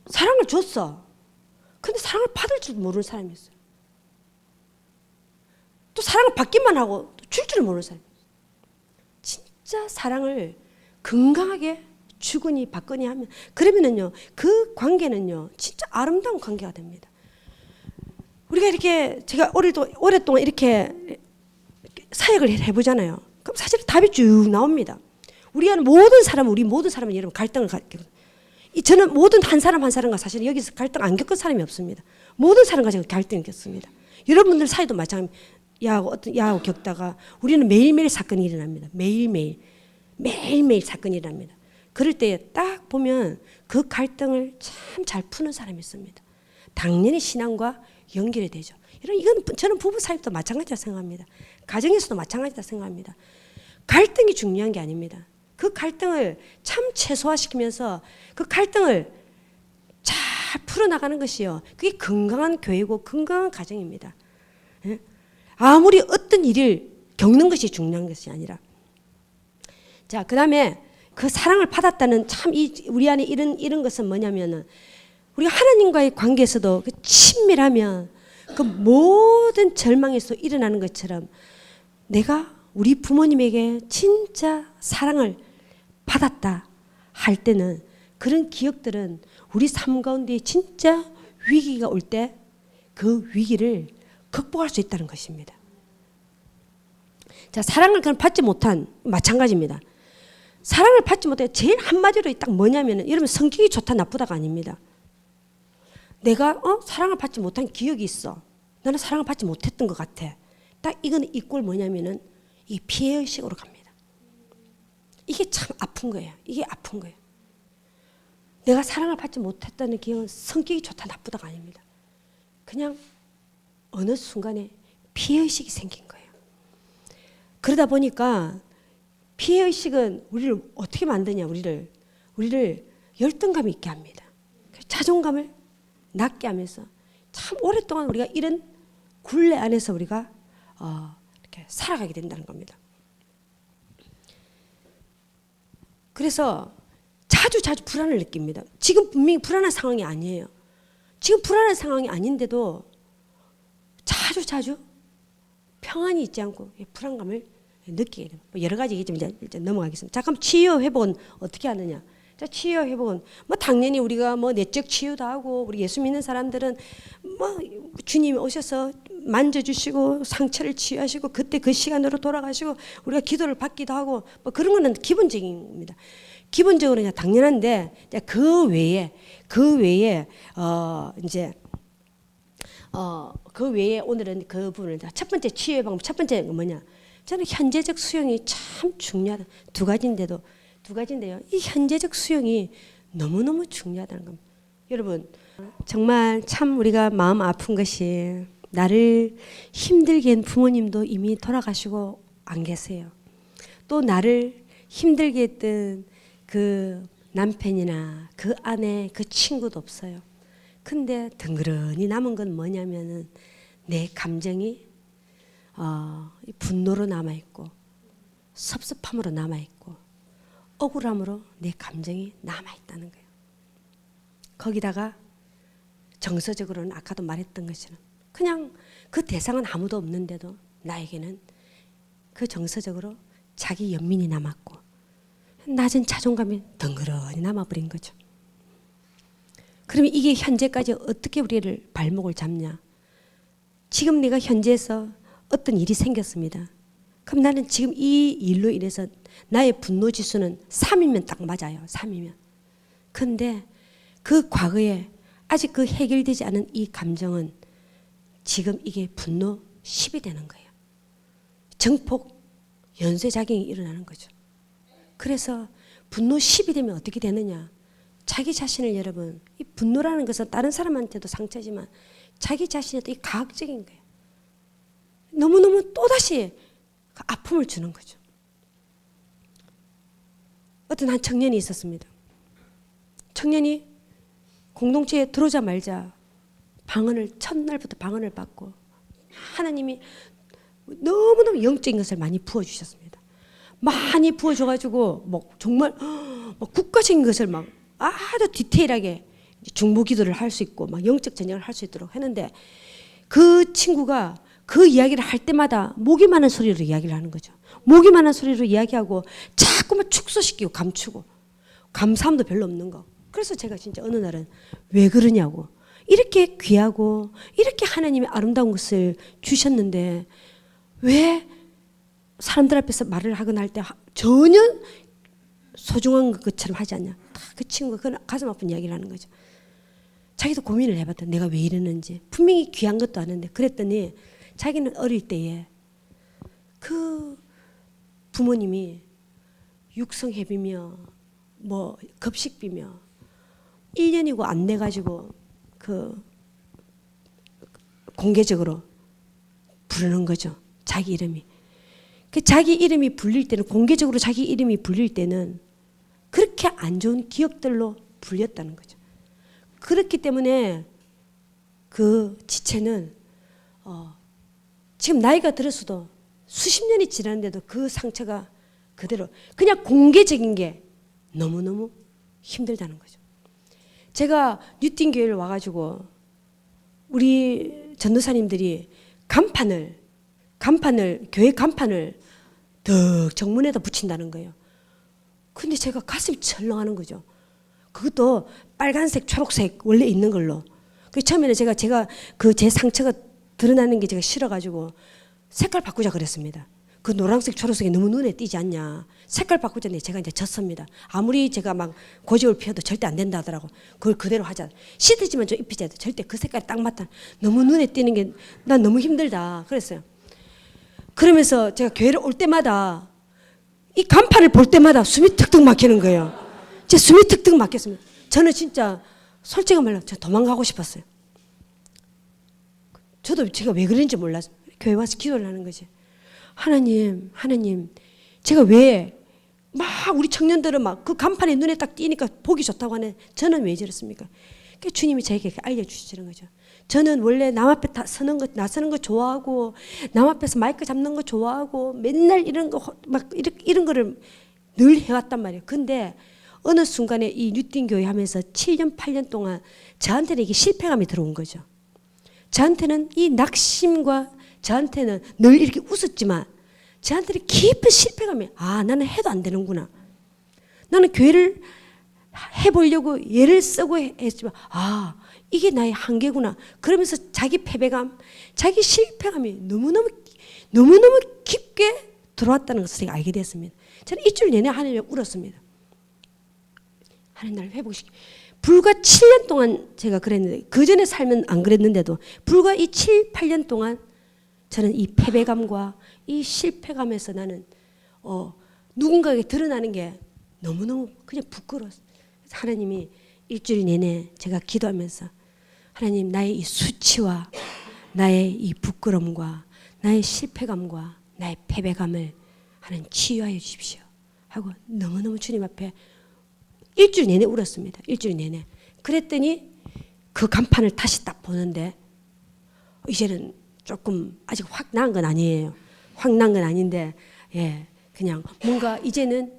사랑을 줬어. 근데 사랑을 받을 줄 모르는 사람이 있어요. 또 사랑을 받기만 하고 줄 줄 모르는 사람이 있어요. 진짜 사랑을 건강하게 주거니 받거니 하면, 그러면은요 그 관계는요 진짜 아름다운 관계가 됩니다. 우리가 이렇게 제가 오랫동안 이렇게 사역을 해보잖아요. 그럼 사실 답이 쭉 나옵니다. 우리 모든 사람은 여러분 갈등을 겪어요. 저는 모든 한 사람 한 사람과 사실 여기서 갈등 안 겪은 사람이 없습니다. 모든 사람과 제가 갈등을 겪습니다. 여러분들 사이도 마찬가지. 야하고 겪다가 우리는 매일매일 사건이 일어납니다. 매일매일 사건이 일어납니다. 그럴 때 딱 보면 그 갈등을 참 잘 푸는 사람이 있습니다. 당연히 신앙과 연결이 되죠. 이건 저는 부부 사이도 마찬가지다 생각합니다. 가정에서도 마찬가지다 생각합니다. 갈등이 중요한 게 아닙니다. 그 갈등을 참 최소화시키면서 그 갈등을 잘 풀어나가는 것이요, 그게 건강한 교회고 건강한 가정입니다. 예? 아무리 어떤 일을 겪는 것이 중요한 것이 아니라, 자, 그 다음에 그 사랑을 받았다는 참 우리 안에 이런 것은 뭐냐면은, 우리가 하나님과의 관계에서도 그 친밀하면 그 모든 절망에서 일어나는 것처럼, 내가 우리 부모님에게 진짜 사랑을 받았다 할 때는 그런 기억들은 우리 삶 가운데 진짜 위기가 올 때 그 위기를 극복할 수 있다는 것입니다. 자, 사랑을 그럼 받지 못한, 마찬가지입니다. 사랑을 받지 못해 제일 한마디로 딱 뭐냐면은, 여러분 성격이 좋다 나쁘다가 아닙니다. 내가 사랑을 받지 못한 기억이 있어. 나는 사랑을 받지 못했던 것 같아. 딱 이거는 이꼴 뭐냐면은 이 피해의식으로 갑니다. 이게 참 아픈 거예요. 이게 아픈 거예요. 내가 사랑을 받지 못했다는 기억은 성격이 좋다 나쁘다가 아닙니다. 그냥 어느 순간에 피해의식이 생긴 거예요. 그러다 보니까 피해의식은 우리를 어떻게 만드냐, 우리를 열등감 있게 합니다. 자존감을 낮게 하면서 참 오랫동안 우리가 이런 굴레 안에서 우리가 이렇게 살아가게 된다는 겁니다. 그래서 자주 불안을 느낍니다. 지금 분명히 불안한 상황이 아니에요. 지금 불안한 상황이 아닌데도 자주 평안이 있지 않고 불안감을 느끼게 돼요. 여러 가지 얘기지만 이제 넘어가겠습니다. 자, 그럼 치유 회복은 어떻게 하느냐? 자, 치유 회복은 뭐 당연히 우리가 뭐 내적 치유도 하고, 우리 예수 믿는 사람들은 뭐 주님이 오셔서 만져주시고 상처를 치유하시고 그때 그 시간으로 돌아가시고 우리가 기도를 받기도 하고, 뭐 그런 거는 기본적인 겁니다. 기본적으로 그냥 당연한데, 그 외에 그 외에 오늘은 그 부분을, 첫 번째 치유의 방법, 첫 번째가 뭐냐? 저는 현재적 수용이 참 중요하다. 두 가지인데요. 이 현재적 수용이 너무너무 중요하다는 겁니다. 여러분, 정말 참 우리가 마음 아픈 것이, 나를 힘들게 한 부모님도 이미 돌아가시고 안 계세요. 또 나를 힘들게 했던 그 남편이나 그 아내, 그 친구도 없어요. 근데 덩그러니 남은 건 뭐냐면은 내 감정이 분노로 남아있고, 섭섭함으로 남아있고, 억울함으로 내 감정이 남아있다는 거예요. 거기다가 정서적으로는 아까도 말했던 것처럼 그냥 그 대상은 아무도 없는데도 나에게는 그 정서적으로 자기 연민이 남았고 낮은 자존감이 덩그러니 남아버린 거죠. 그러면 이게 현재까지 어떻게 우리를 발목을 잡냐? 지금 내가 현재에서 어떤 일이 생겼습니다. 그럼 나는 지금 이 일로 인해서 나의 분노 지수는 3이면 딱 맞아요. 3이면. 그런데 그 과거에 아직 그 해결되지 않은 이 감정은 지금 이게 분노 10이 되는 거예요. 정폭 연쇄작용이 일어나는 거죠. 그래서 분노 10이 되면 어떻게 되느냐? 자기 자신을 여러분, 이 분노라는 것은 다른 사람한테도 상처지만 자기 자신에도 이 가학적인 거예요. 너무너무 또다시 그 아픔을 주는 거죠. 어떤 한 청년이 있었습니다. 청년이 공동체에 들어오자마자 첫날부터 방언을 받고 하나님이 너무너무 영적인 것을 많이 부어주셨습니다. 많이 부어줘가지고 뭐 정말 국가적인 것을 막 아주 디테일하게 중보기도를 할 수 있고 막 영적 전쟁을 할 수 있도록 했는데 그 친구가 그 이야기를 할 때마다 목이 많은 소리로 이야기를 하는 거죠. 목이 많은 소리로 이야기하고 자꾸만 축소시키고 감추고 감사함도 별로 없는 거. 그래서 제가 진짜 어느 날은 왜 그러냐고, 이렇게 귀하고 이렇게 하나님의 아름다운 것을 주셨는데 왜 사람들 앞에서 말을 하거나 할 때 전혀 소중한 것처럼 하지 않냐. 그 친구가 그 가슴 아픈 이야기를 하는 거죠. 자기도 고민을 해봤다. 내가 왜 이러는지. 분명히 귀한 것도 아는데. 그랬더니 자기는 어릴 때에 그 부모님이 육성회비며 뭐 급식비며 1년이고 안 내가지고 그 공개적으로 부르는 거죠. 자기 이름이. 그 자기 이름이 불릴 때는, 공개적으로 자기 이름이 불릴 때는 그렇게 안 좋은 기억들로 불렸다는 거죠. 그렇기 때문에 그 지체는 지금 나이가 들었어도 수십 년이 지났는데도 그 상처가 그대로 그냥 공개적인 게 너무너무 힘들다는 거죠. 제가 뉴틴 교회를 와가지고 우리 전도사님들이 교회 간판을 더 정문에다 붙인다는 거예요. 근데 제가 가슴이 철렁하는 거죠. 그것도 빨간색, 초록색 원래 있는 걸로. 그 처음에는 제가 그 제 상처가 드러나는 게 제가 싫어가지고 색깔 바꾸자 그랬습니다. 그 노란색, 초록색이 너무 눈에 띄지 않냐. 색깔 바꾸자니 제가 이제 졌습니다. 아무리 제가 막 고집을 피워도 절대 안 된다 하더라고. 그걸 그대로 하자. 시트지만 좀 입히자. 절대 그 색깔이 딱 맞다. 너무 눈에 띄는 게 난 너무 힘들다. 그랬어요. 그러면서 제가 교회를 올 때마다 이 간판을 볼 때마다 숨이 턱턱 막히는 거예요. 제 숨이 턱턱 막혔습니다. 저는 진짜 솔직히 말로 저 도망가고 싶었어요. 저도 제가 왜 그런지 몰라서 교회 와서 기도를 하는 거지. 하나님, 제가 왜 막 우리 청년들은 막 그 간판에 눈에 딱 띄니까 보기 좋다고 하는 저는 왜 저렇습니까? 그러니까 주님이 저에게 알려주시는 거죠. 저는 원래 남 앞에 나서는 거 좋아하고 남 앞에서 마이크 잡는 거 좋아하고 맨날 이런 거 막 이런 거를 늘 해왔단 말이에요. 근데 어느 순간에 이 뉴틴 교회 하면서 7년 8년 동안 저한테는 이게 실패감이 들어온 거죠. 저한테는 이 낙심과 저한테는 늘 이렇게 웃었지만 저한테는 깊은 실패감이, 나는 해도 안 되는구나. 나는 교회를 해보려고 애를 쓰고 했지만 이게 나의 한계구나. 그러면서 자기 패배감, 자기 실패감이 너무너무 깊게 들어왔다는 것을 제가 알게 됐습니다. 저는 일주일 내내 하나님을 울었습니다. 하나님 나를 회복시키. 불과 7년 동안 제가 그랬는데, 그 전에 살면 안 그랬는데도 불과 이 7, 8년 동안 저는 이 패배감과 이 실패감에서 나는 누군가에게 드러나는 게 너무너무 그냥 부끄러웠어요. 하나님이 일주일 내내 제가 기도하면서 하나님, 나의 이 수치와 나의 이 부끄러움과 나의 실패감과 나의 패배감을 하나님 치유하여 주십시오 하고 너무너무 주님 앞에 일주일 내내 울었습니다. 일주일 내내. 그랬더니 그 간판을 다시 딱 보는데 이제는 조금 아직 확 나은 건 아니에요. 확 나은 건 아닌데 그냥 뭔가 이제는,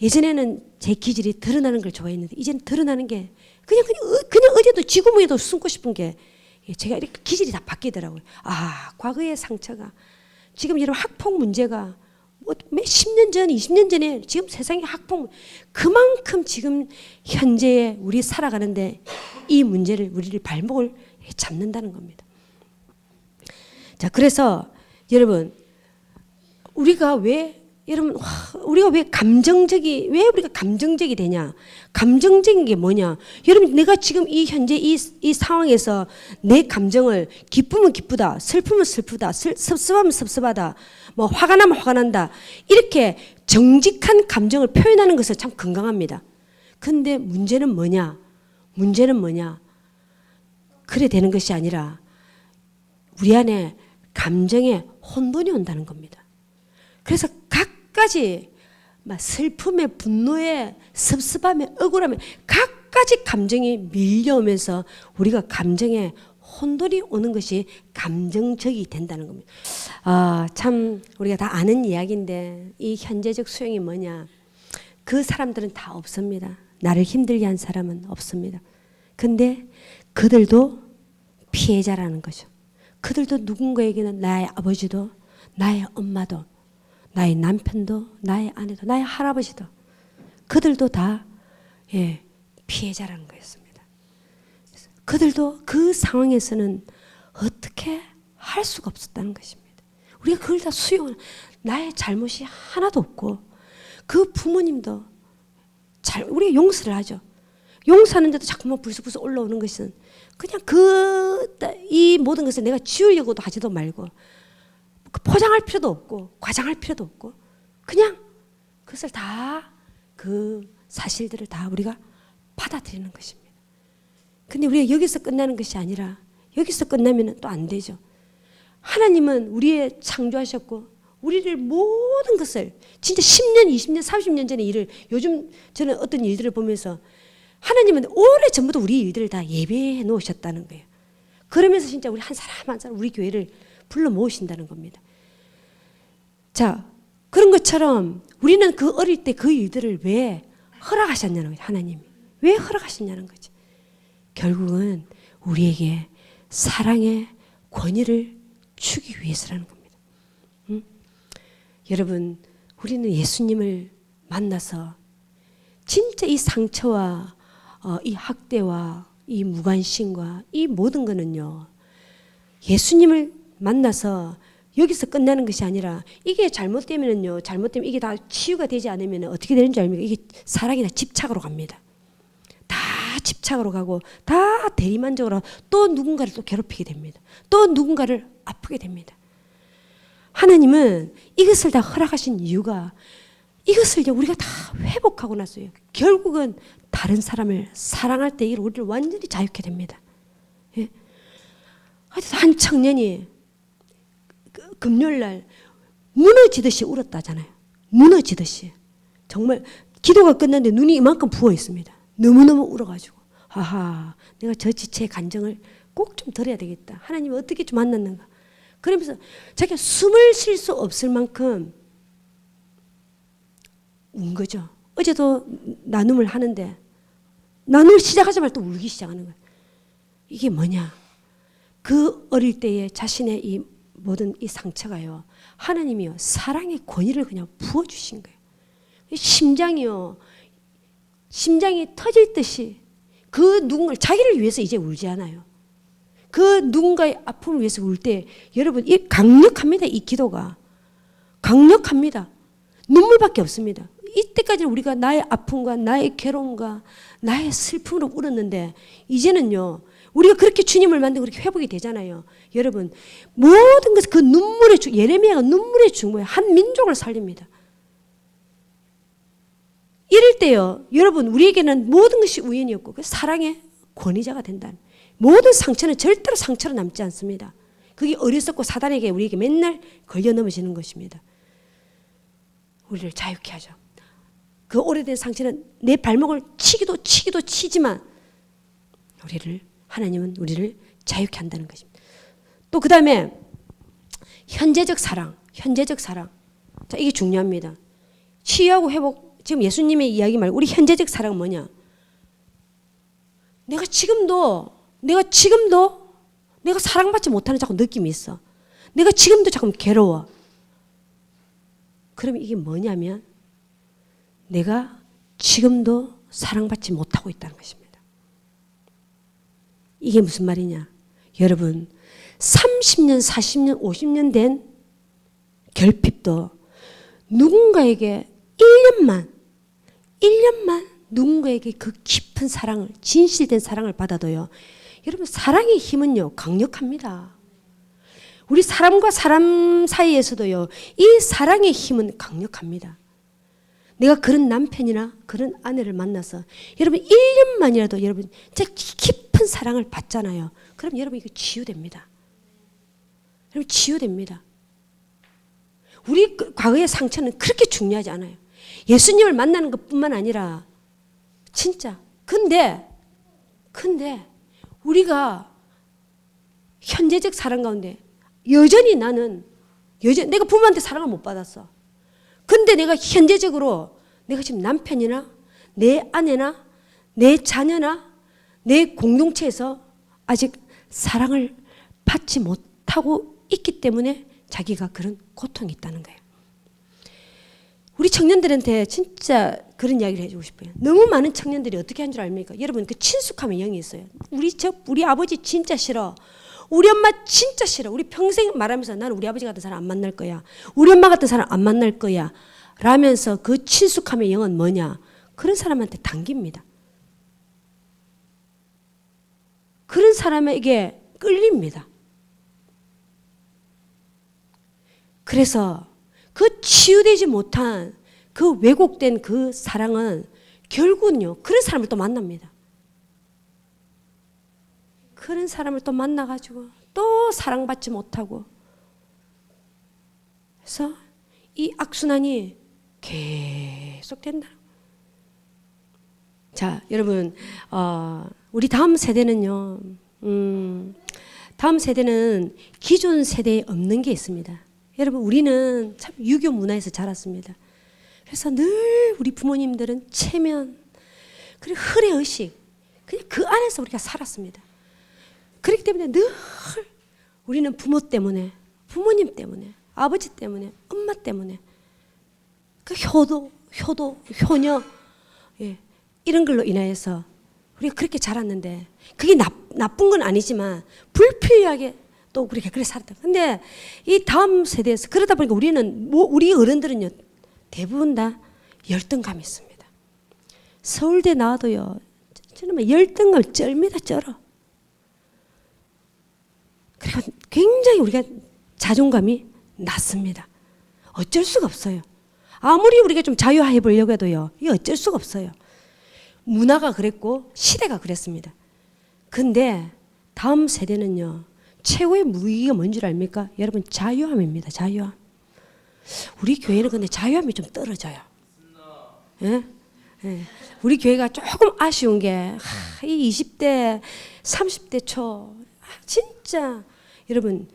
예전에는 제 기질이 드러나는 걸 좋아했는데 이제는 드러나는 게 그냥 어디에도 쥐구멍에도 숨고 싶은 게 제가 이렇게 기질이 다 바뀌더라고요. 과거의 상처가 지금 여러분 학폭 문제가 뭐 10년 전, 20년 전에 지금 세상의 학폭 그만큼 지금 현재에 우리 살아가는데 이 문제를 우리를 발목을 잡는다는 겁니다. 자, 그래서 여러분 우리가 왜 우리가 감정적이 되냐? 감정적인 게 뭐냐? 여러분, 내가 지금 이 현재 이 상황에서 내 감정을 기쁘면 기쁘다, 슬프면 슬프다, 섭섭하면 섭섭하다, 뭐 화가 나면 화가 난다. 이렇게 정직한 감정을 표현하는 것은 참 건강합니다. 근데 문제는 뭐냐? 그래 되는 것이 아니라 우리 안에 감정에 혼돈이 온다는 겁니다. 그래서 각가지 슬픔에, 분노에, 섭섭함에, 억울함에 각가지 감정이 밀려오면서 우리가 감정에 혼돈이 오는 것이 감정적이 된다는 겁니다. 참 우리가 다 아는 이야기인데 이 현재적 수용이 뭐냐? 그 사람들은 다 없습니다. 나를 힘들게 한 사람은 없습니다. 근데 그들도 피해자라는 거죠. 그들도 누군가에게는 나의 아버지도, 나의 엄마도, 나의 남편도, 나의 아내도, 나의 할아버지도 그들도 다 피해자라는 거였습니다. 그들도 그 상황에서는 어떻게 할 수가 없었다는 것입니다. 우리가 그걸 다 수용하는, 나의 잘못이 하나도 없고 그 부모님도 우리가 용서를 하죠. 용서하는데도 자꾸만 불쑥불쑥 올라오는 것은 그냥 이 모든 것을 내가 지우려고도 하지도 말고 포장할 필요도 없고 과장할 필요도 없고 그냥 그것을 다 그 사실들을 다 우리가 받아들이는 것입니다. 근데 우리가 여기서 끝나는 것이 아니라 여기서 끝나면 또 안 되죠. 하나님은 우리의 창조하셨고 우리를 모든 것을 진짜 10년, 20년, 30년 전의 일을 요즘 저는 어떤 일들을 보면서 하나님은 오래전부터 우리 일들을 다 예배해 놓으셨다는 거예요. 그러면서 진짜 우리 한 사람 한 사람 우리 교회를 불러 모으신다는 겁니다. 자, 그런 것처럼 우리는 그 어릴 때 그 일들을 왜 허락하셨냐는 거예요. 하나님이. 왜 허락하셨냐는 거지. 결국은 우리에게 사랑의 권위를 주기 위해서라는 겁니다. 여러분, 우리는 예수님을 만나서 진짜 이 상처와 이 학대와 이 무관심과 이 모든 거는요, 예수님을 만나서 여기서 끝나는 것이 아니라 이게 잘못되면 이게 다 치유가 되지 않으면 어떻게 되는 줄 압니까? 이게 사랑이 다 집착으로 갑니다. 다 집착으로 가고 다 대리만족으로 또 누군가를 또 괴롭히게 됩니다. 또 누군가를 아프게 됩니다. 하나님은 이것을 다 허락하신 이유가 이것을 우리가 다 회복하고 났어요. 결국은 다른 사람을 사랑할 때 우리를 완전히 자유케 됩니다. 예? 한 청년이 금요일날 무너지듯이 울었다잖아요. 무너지듯이. 정말 기도가 끝났는데 눈이 이만큼 부어 있습니다. 너무너무 울어가지고 내가 저 지체의 간정을 꼭 좀 덜어야 되겠다. 하나님이 어떻게 좀 만났는가. 그러면서 자기가 숨을 쉴 수 없을 만큼 운 거죠. 어제도 나눔을 하는데 나눔을 시작하자마자 또 울기 시작하는 거예요. 이게 뭐냐? 그 어릴 때의 자신의 이 모든 이 상처가요, 하나님이요 사랑의 권위를 그냥 부어주신 거예요. 심장이 터질 듯이 그 누군가를 자기를 위해서 이제 울지 않아요. 그 누군가의 아픔을 위해서 울 때 여러분 이 강력합니다. 이 기도가 강력합니다. 눈물밖에 없습니다. 이때까지는 우리가 나의 아픔과 나의 괴로움과 나의 슬픔으로 울었는데 이제는요 우리가 그렇게 주님을 만나고 그렇게 회복이 되잖아요. 여러분 모든 것을 그 눈물의 예레미야가 눈물의 중보에 한 민족을 살립니다. 이럴 때요 여러분 우리에게는 모든 것이 우연이었고 그 사랑의 권위자가 된다는 모든 상처는 절대로 상처로 남지 않습니다. 그게 어리석고 사단에게 우리에게 맨날 걸려 넘어지는 것입니다. 우리를 자유케 하죠. 그 오래된 상처는 내 발목을 치기도 치지만 하나님은 우리를 자유케 한다는 것입니다. 또 그 다음에 현재적 사랑. 자, 이게 중요합니다. 치유하고 회복, 지금 예수님의 이야기 말고 우리 현재적 사랑은 뭐냐? 내가 지금도 내가 사랑받지 못하는 자꾸 느낌이 있어. 내가 지금도 자꾸 괴로워. 그러면 이게 뭐냐면 내가 지금도 사랑받지 못하고 있다는 것입니다. 이게 무슨 말이냐? 여러분 30년, 40년, 50년 된 결핍도 누군가에게 1년만 누군가에게 그 깊은 사랑을, 진실된 사랑을 받아도요. 여러분 사랑의 힘은요 강력합니다. 우리 사람과 사람 사이에서도요 이 사랑의 힘은 강력합니다. 내가 그런 남편이나 그런 아내를 만나서 여러분 1년만이라도 여러분 진짜 깊은 사랑을 받잖아요. 그럼 여러분 이거 치유됩니다. 여러분 치유됩니다. 우리 과거의 상처는 그렇게 중요하지 않아요. 예수님을 만나는 것뿐만 아니라 진짜 근데 우리가 현재적 사랑 가운데 여전히 내가 부모한테 사랑을 못 받았어. 근데 내가 현재적으로 내가 지금 남편이나 내 아내나 내 자녀나 내 공동체에서 아직 사랑을 받지 못하고 있기 때문에 자기가 그런 고통이 있다는 거예요. 우리 청년들한테 진짜 그런 이야기를 해주고 싶어요. 너무 많은 청년들이 어떻게 한 줄 압니까? 여러분 그 친숙함의 영이 있어요. 우리 아버지 진짜 싫어. 우리 엄마 진짜 싫어. 우리 평생 말하면서 나는 우리 아버지 같은 사람 안 만날 거야. 우리 엄마 같은 사람 안 만날 거야. 라면서 그 친숙함의 영은 뭐냐? 그런 사람한테 당깁니다. 그런 사람에게 끌립니다. 그래서 그 치유되지 못한 그 왜곡된 그 사랑은 결국은요 그런 사람을 또 만납니다. 그런 사람을 또 만나가지고 또 사랑받지 못하고 그래서 이 악순환이 계속 된다. 자 여러분 우리 다음 세대는요 다음 세대는 기존 세대에 없는 게 있습니다. 여러분 우리는 참 유교 문화에서 자랐습니다. 그래서 늘 우리 부모님들은 체면 그리고 흘의 의식 그냥 그 안에서 우리가 살았습니다. 그렇기 때문에 늘 우리는 부모 때문에 부모님 때문에 아버지 때문에 엄마 때문에 그 효도 효녀 이런 걸로 인하여서 우리가 그렇게 자랐는데 그게 나쁜 건 아니지만 불필요하게 또 우리가 그렇게 살았다. 근데 이 다음 세대에서 그러다 보니까 우리 어른들은요 대부분 다 열등감이 있습니다. 서울대 나와도요 저는 열등감을 쩔니다. 쩔어. 그리고 굉장히 우리가 자존감이 낮습니다. 어쩔 수가 없어요. 아무리 우리가 좀 자유화해 보려고 해도요 이게 어쩔 수가 없어요. 문화가 그랬고 시대가 그랬습니다. 근데 다음 세대는요 최고의 무기가 뭔 줄 압니까? 여러분 자유함입니다. 자유함. 우리 교회는 근데 자유함이 좀 떨어져요. 예? 예. 우리 교회가 조금 아쉬운 게 이 20대 30대 초 진짜 여러분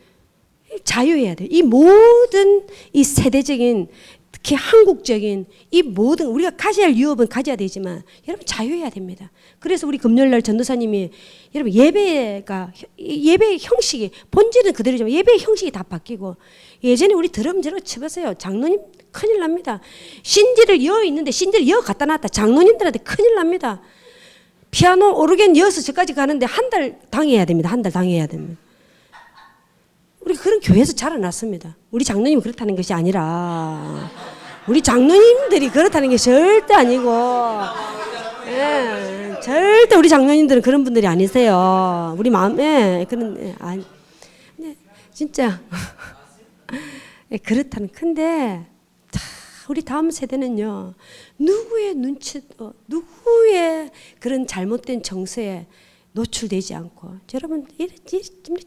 자유해야 돼요. 이 모든 이 세대적인 특히 한국적인 이 모든 우리가 가져야 할 유업은 가져야 되지만 여러분 자유해야 됩니다. 그래서 우리 금요일날 전도사님이 여러분 예배 형식이 본질은 그대로지만 예배 형식이 다 바뀌고 예전에 우리 드럼 저러 쳐보세요. 장로님 큰일 납니다. 신지를 이어 있는데 신지를 이어 갖다 놨다. 장로님들한테 큰일 납니다. 피아노 오르겐 이어서 저까지 가는데 한 달 당해야 됩니다. 한 달 당해야 됩니다. 우리 그런 교회에서 자라났습니다. 우리 장로님이 그렇다는 것이 아니라 우리 장로님들이 그렇다는 게 절대 아니고 절대 우리 장로님들은 그런 분들이 아니세요. 우리 마음에 그런 아니 근데 진짜 그렇다는 근데 우리 다음 세대는요 누구의 눈치도 누구의 그런 잘못된 정서에 노출되지 않고 여러분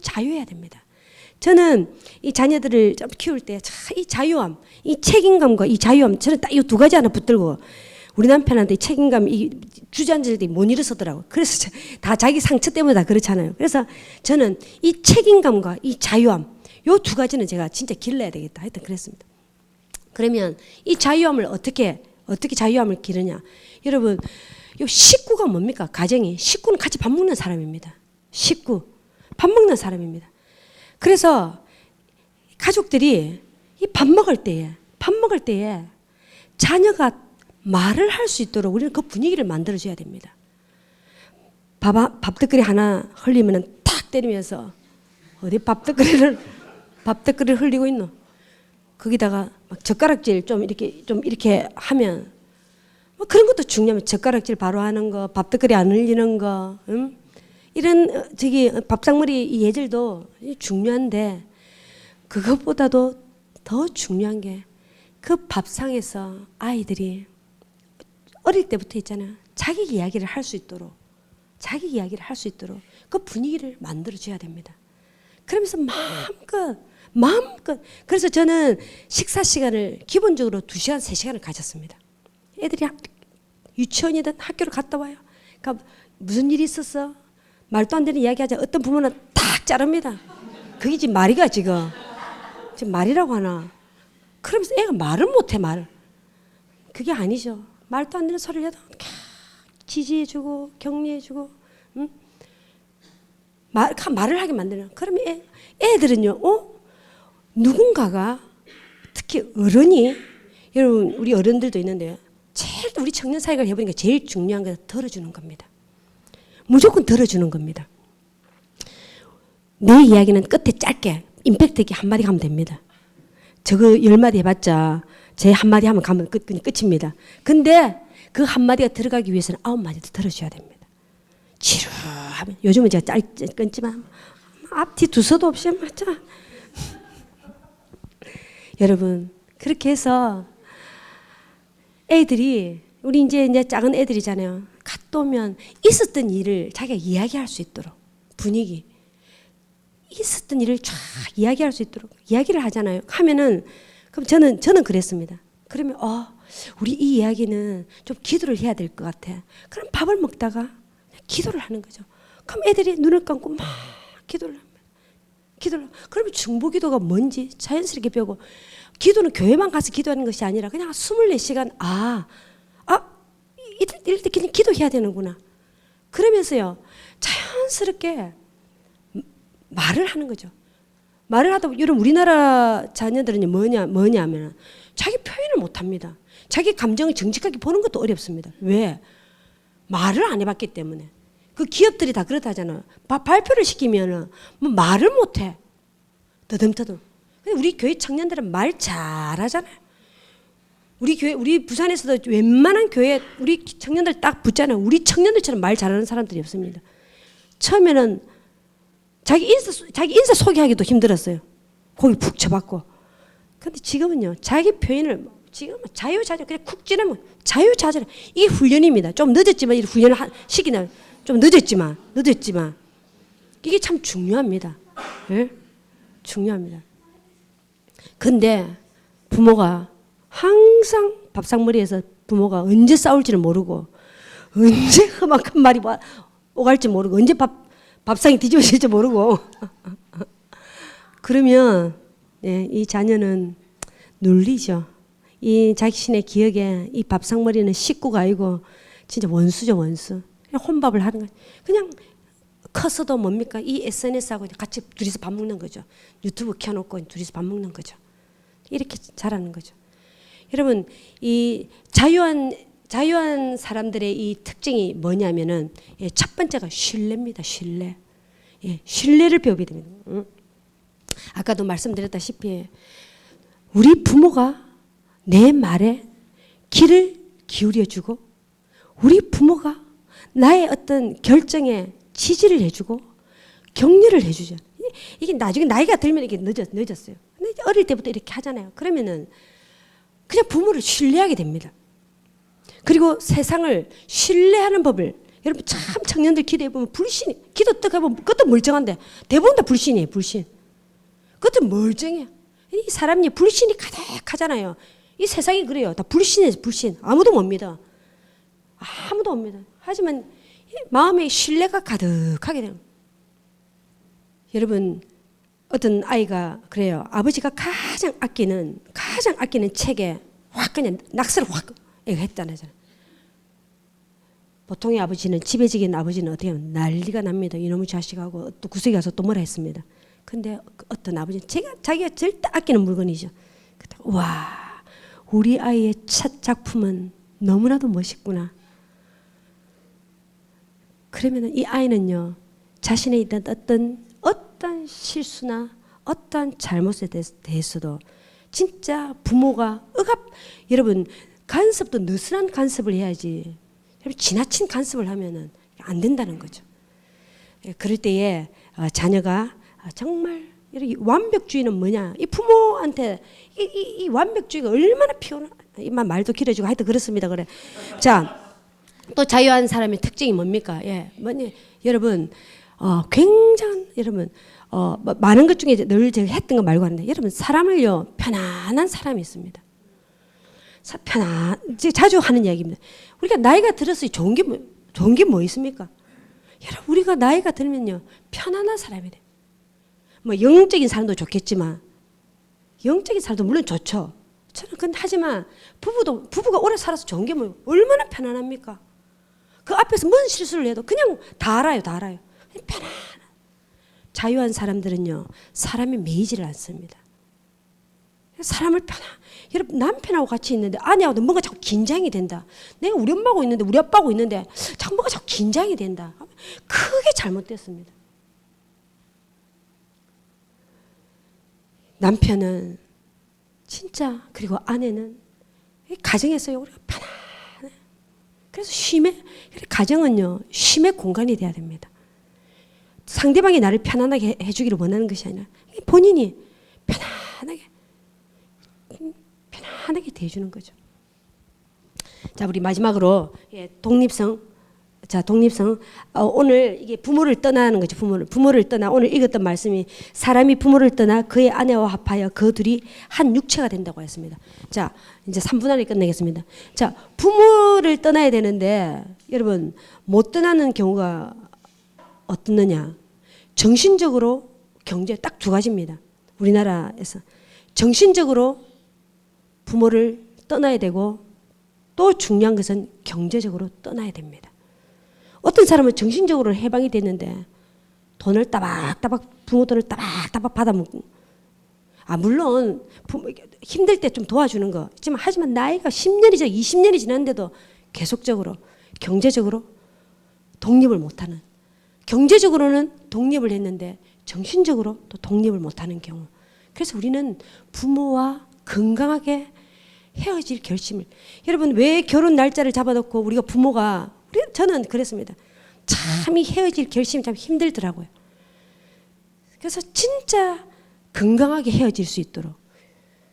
자유해야 됩니다. 저는 이 자녀들을 좀 키울 때 이 자유함, 이 책임감과 이 자유함 저는 딱 이 두 가지 하나 붙들고 우리 남편한테 이 책임감 이 주저앉을 때 못 일어서더라고요. 그래서 다 자기 상처 때문에 다 그렇잖아요. 그래서 저는 이 책임감과 이 자유함 요 두 가지는 제가 진짜 길러야 되겠다 하여튼 그랬습니다. 그러면 이 자유함을 어떻게 자유함을 기르냐. 여러분 요 식구가 뭡니까? 가정이. 식구는 같이 밥 먹는 사람입니다. 식구. 밥 먹는 사람입니다. 그래서 가족들이 이 밥 먹을 때에 자녀가 말을 할 수 있도록 우리는 그 분위기를 만들어줘야 됩니다. 밥떡거리 하나 흘리면 탁 때리면서 어디 밥떡거리를 흘리고 있노? 거기다가 막 젓가락질 좀 이렇게 하면 뭐 그런 것도 중요하면 젓가락질 바로 하는 거, 밥떡거리 안 흘리는 거, 이런 밥상머리 이 예절도 중요한데 그것보다도 더 중요한 게 그 밥상에서 아이들이 어릴 때부터 있잖아요. 자기 이야기를 할 수 있도록 그 분위기를 만들어줘야 됩니다. 그러면서 마음껏. 그래서 저는 식사 시간을 기본적으로 2시간, 3시간을 가졌습니다. 애들이 유치원이든 학교를 갔다 와요. 그러니까 무슨 일이 있었어? 말도 안 되는 이야기 하자. 어떤 부모는 탁 자릅니다. 그게 지금 말이가 지금 말이라고 하나. 그러면서 애가 말을 못해, 말을. 그게 아니죠. 말도 안 되는 소리를 해도 지지해주고 격려해주고 말을 하게 만드는. 그러면 애들은요, 누군가가 특히 어른이, 여러분 우리 어른들도 있는데요, 제일 우리 청년 사역을 해보니까 제일 중요한 건 들어주는 겁니다. 무조건 들어주는 겁니다. 내 이야기는 끝에 짧게 임팩트 있게 한마디 하면 됩니다. 저거 10마디 해봤자 제 한마디 하면 가면 끝입니다. 근데 그 한마디가 들어가기 위해서는 9마디도 들어줘야 됩니다. 지루하면, 요즘은 제가 끊지만 앞뒤 두서도 없이 맞자. 여러분 그렇게 해서 애들이, 우리 이제 작은 애들이잖아요. 갔다 오면 있었던 일을 자기가 이야기할 수 있도록, 분위기 있었던 일을 쫙 이야기할 수 있도록 이야기를 하잖아요. 하면은 그럼 저는 그랬습니다. 그러면 우리 이 이야기는 좀 기도를 해야 될 것 같아. 그럼 밥을 먹다가 기도를 하는 거죠. 그럼 애들이 눈을 감고 막 기도를 합니다. 그러면 중보기도가 뭔지 자연스럽게 배우고, 기도는 교회만 가서 기도하는 것이 아니라 그냥 24시간 이럴 때 그냥 기도해야 되는구나. 그러면서요 자연스럽게 말을 하는 거죠. 말을 하다 보면, 여러분 우리나라 자녀들은 뭐냐면 자기 표현을 못합니다. 자기 감정을 정직하게 보는 것도 어렵습니다. 왜? 말을 안 해봤기 때문에. 그 기업들이 다 그렇다잖아요. 발표를 시키면은 뭐 말을 못해. 더듬더듬. 근데 우리 교회 청년들은 말 잘하잖아요. 우리 부산에서도 웬만한 교회 우리 청년들 딱 붙잖아요. 우리 청년들처럼 말 잘하는 사람들이 없습니다. 처음에는 자기 인사 소개하기도 힘들었어요. 거기 푹 쳐박고. 근데 지금은요, 자기 표현을 지금은 자유자재, 그냥 쿡 찌르면 자유자재로. 이게 훈련입니다. 좀 늦었지만 이 훈련을 시키나 좀 늦었지만 이게 참 중요합니다. 예? 중요합니다. 근데 부모가 항상 밥상머리에서 부모가 언제 싸울지를 모르고, 언제 험악한 말이 오갈지 모르고, 언제 밥상이 뒤집어질지 모르고 그러면 이 자녀는 눌리죠. 이 자신의 기억에 이 밥상머리는 식구가 아니고 진짜 원수죠, 원수. 그냥 혼밥을 하는 거예요. 그냥 커서도 뭡니까? 이 SNS하고 같이 둘이서 밥 먹는 거죠. 유튜브 켜놓고 둘이서 밥 먹는 거죠. 이렇게 자라는 거죠. 여러분, 이 자유한 사람들의 이 특징이 뭐냐면은, 첫 번째가 신뢰입니다. 신뢰. 신뢰를 배우게 됩니다. 아까도 말씀드렸다시피 우리 부모가 내 말에 귀를 기울여주고, 우리 부모가 나의 어떤 결정에 지지를 해주고 격려를 해주죠. 이게 나중에 나이가 들면 이게 늦었어요. 근데 어릴 때부터 이렇게 하잖아요. 그러면은 그냥 부모를 신뢰하게 됩니다. 그리고 세상을 신뢰하는 법을, 여러분 참 청년들 기도해 보면 기도 딱 해보면 그것도 멀쩡한데 대부분 다 불신이에요. 불신. 그것도 멀쩡해요. 이 사람이 불신이 가득하잖아요. 이 세상이 그래요. 다 불신이에요. 불신. 아무도 못 믿어. 아무도 못 믿어. 하지만 마음에 신뢰가 가득하게 돼요. 여러분, 어떤 아이가 그래요. 아버지가 가장 아끼는 책에 확 그냥 낙서를 확 했잖아요. 보통의 아버지는, 지배적인 아버지는 어떻게 하면 난리가 납니다. 이놈의 자식하고 또 구석에 가서 또 뭐라 했습니다. 근데 어떤 아버지는 자기가 절대 아끼는 물건이죠. 와, 우리 아이의 첫 작품은 너무나도 멋있구나. 그러면 이 아이는요, 자신의 있던 어떤 실수나 어떤 잘못에 대해서도 진짜 부모가 여러분 간섭도 느슨한 간섭을 해야지, 여러분 지나친 간섭을 하면은 안 된다는 거죠. 그럴 때에 자녀가 정말 이렇게 완벽주의는 뭐냐, 이 부모한테 이 완벽주의가 얼마나 피곤한, 이만 말도 길어지고 하여튼 그렇습니다. 그래. 자, 또 자유한 사람의 특징이 뭡니까? 뭐니 여러분, 굉장한, 여러분, 많은 것 중에 늘 제가 했던 거 말고 하는데, 여러분, 사람을요, 편안한 사람이 있습니다. 제가 자주 하는 이야기입니다. 우리가 나이가 들어서 좋은 게 뭐 있습니까? 여러분, 우리가 나이가 들면요, 편안한 사람이 돼. 뭐, 영적인 사람도 좋겠지만, 영적인 사람도 물론 좋죠. 저는 근데 하지만, 부부가 오래 살아서 좋은 게 뭐, 얼마나 편안합니까? 그 앞에서 뭔 실수를 해도 그냥 다 알아요. 편안한. 자유한 사람들은요, 사람이 매이지를 않습니다. 사람을 여러분, 남편하고 같이 있는데 아내하고도 뭔가 자꾸 긴장이 된다. 내가 우리 엄마하고 있는데, 우리 아빠하고 있는데 자꾸 뭔가 자꾸 긴장이 된다. 크게 잘못됐습니다. 남편은 진짜, 그리고 아내는 가정에서요, 우리가 편안해. 그래서 가정은요, 쉼의 공간이 돼야 됩니다. 상대방이 나를 편안하게 해주기를 원하는 것이 아니라 본인이 편안하게 대해주는 거죠. 자, 우리 마지막으로 독립성. 자, 독립성. 오늘 이게 부모를 떠나는 거죠. 부모를 떠나, 오늘 읽었던 말씀이 사람이 부모를 떠나 그의 아내와 합하여 그 둘이 한 육체가 된다고 했습니다. 자, 이제 3분 안에 끝내겠습니다. 자, 부모를 떠나야 되는데 여러분, 못 떠나는 경우가 어떻느냐? 정신적으로, 경제, 딱 두 가지입니다. 우리나라에서 정신적으로 부모를 떠나야 되고, 또 중요한 것은 경제적으로 떠나야 됩니다. 어떤 사람은 정신적으로 해방이 됐는데 돈을 따박따박, 부모 돈을 따박따박 받아먹고, 물론 힘들 때 좀 도와주는 거 있지만, 하지만 나이가 10년이 20년이 지났는데도 계속적으로 경제적으로 독립을 못하는, 경제적으로는 독립을 했는데 정신적으로 또 독립을 못하는 경우. 그래서 우리는 부모와 건강하게 헤어질 결심을, 여러분, 왜 결혼 날짜를 잡아놓고 우리가 저는 그랬습니다. 참 이 헤어질 결심이 참 힘들더라고요. 그래서 진짜 건강하게 헤어질 수 있도록,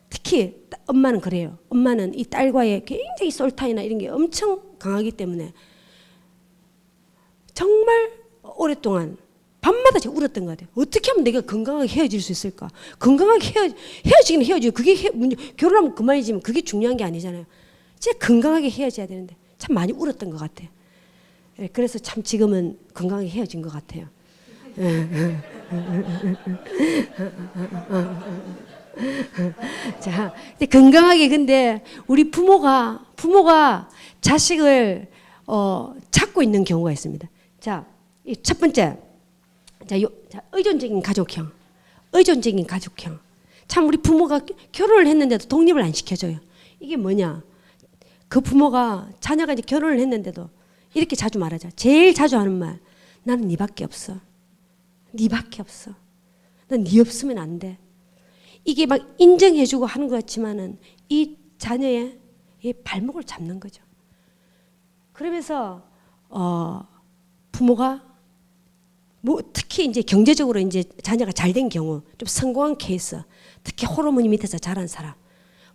특히 엄마는 그래요. 엄마는 이 딸과의 굉장히 솔타이나 이런 게 엄청 강하기 때문에 정말 오랫동안 밤마다 제가 울었던 것 같아요. 어떻게 하면 내가 건강하게 헤어질 수 있을까? 건강하게 헤어지긴 헤어지고, 그게 결혼하면 그만이지만 그게 중요한 게 아니잖아요. 진짜 건강하게 헤어져야 되는데 참 많이 울었던 것 같아요. 그래서 참 지금은 건강하게 헤어진 것 같아요. 자, 근데 건강하게, 근데 우리 부모가 자식을 찾고 있는 경우가 있습니다. 자, 이 첫 번째, 의존적인 가족형. 참 우리 부모가 결혼을 했는데도 독립을 안 시켜줘요. 이게 뭐냐? 그 부모가, 자녀가 이제 결혼을 했는데도 이렇게 자주 말하자. 제일 자주 하는 말, 나는 네밖에 없어. 난 네 없으면 안 돼. 이게 막 인정해주고 하는 것 같지만은 이 자녀의 이 발목을 잡는 거죠. 그러면서 부모가 특히 이제 경제적으로 이제 자녀가 잘 된 경우, 좀 성공한 케이스, 특히 홀어머니 밑에서 자란 사람,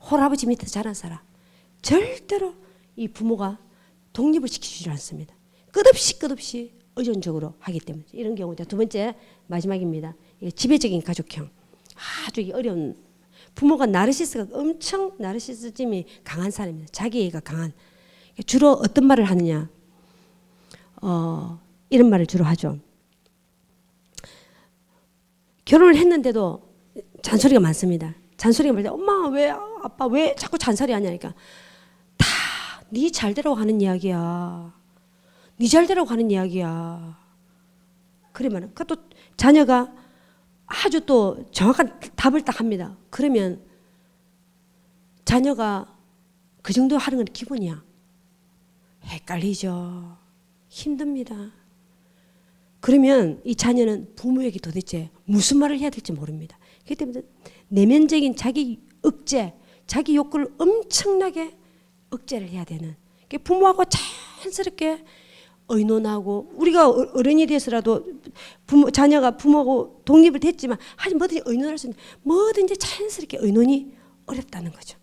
홀아버지 밑에서 자란 사람, 절대로 이 부모가 독립을 시키지 않습니다. 끝없이 의존적으로 하기 때문에 이런 경우. 두 번째, 마지막입니다. 지배적인 가족형. 아주 어려운, 부모가 엄청 나르시시즘이 강한 사람입니다. 자기애가 강한. 주로 어떤 말을 하느냐? 이런 말을 주로 하죠. 결혼을 했는데도 잔소리가 많습니다. 잔소리가 많을 때, 엄마 왜, 아빠 왜 자꾸 잔소리 하냐니까, 다 네 잘되라고 하는 이야기야. 네 잘되라고 하는 이야기야. 그러면 또 자녀가 아주 또 정확한 답을 딱 합니다. 그러면 자녀가 그 정도 하는 건 기본이야. 헷갈리죠. 힘듭니다. 그러면 이 자녀는 부모에게 도대체 무슨 말을 해야 될지 모릅니다. 그렇기 때문에 내면적인 자기 억제, 자기 욕구를 엄청나게 억제를 해야 되는, 부모하고 자연스럽게 의논하고, 우리가 어른이 돼서라도 자녀가 부모하고 독립을 됐지만 하지 뭐든지 의논할 수 있는, 뭐든지 자연스럽게 의논이 어렵다는 거죠.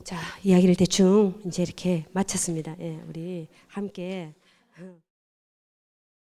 자, 이야기를 대충 이제 이렇게 마쳤습니다. 예, 우리 함께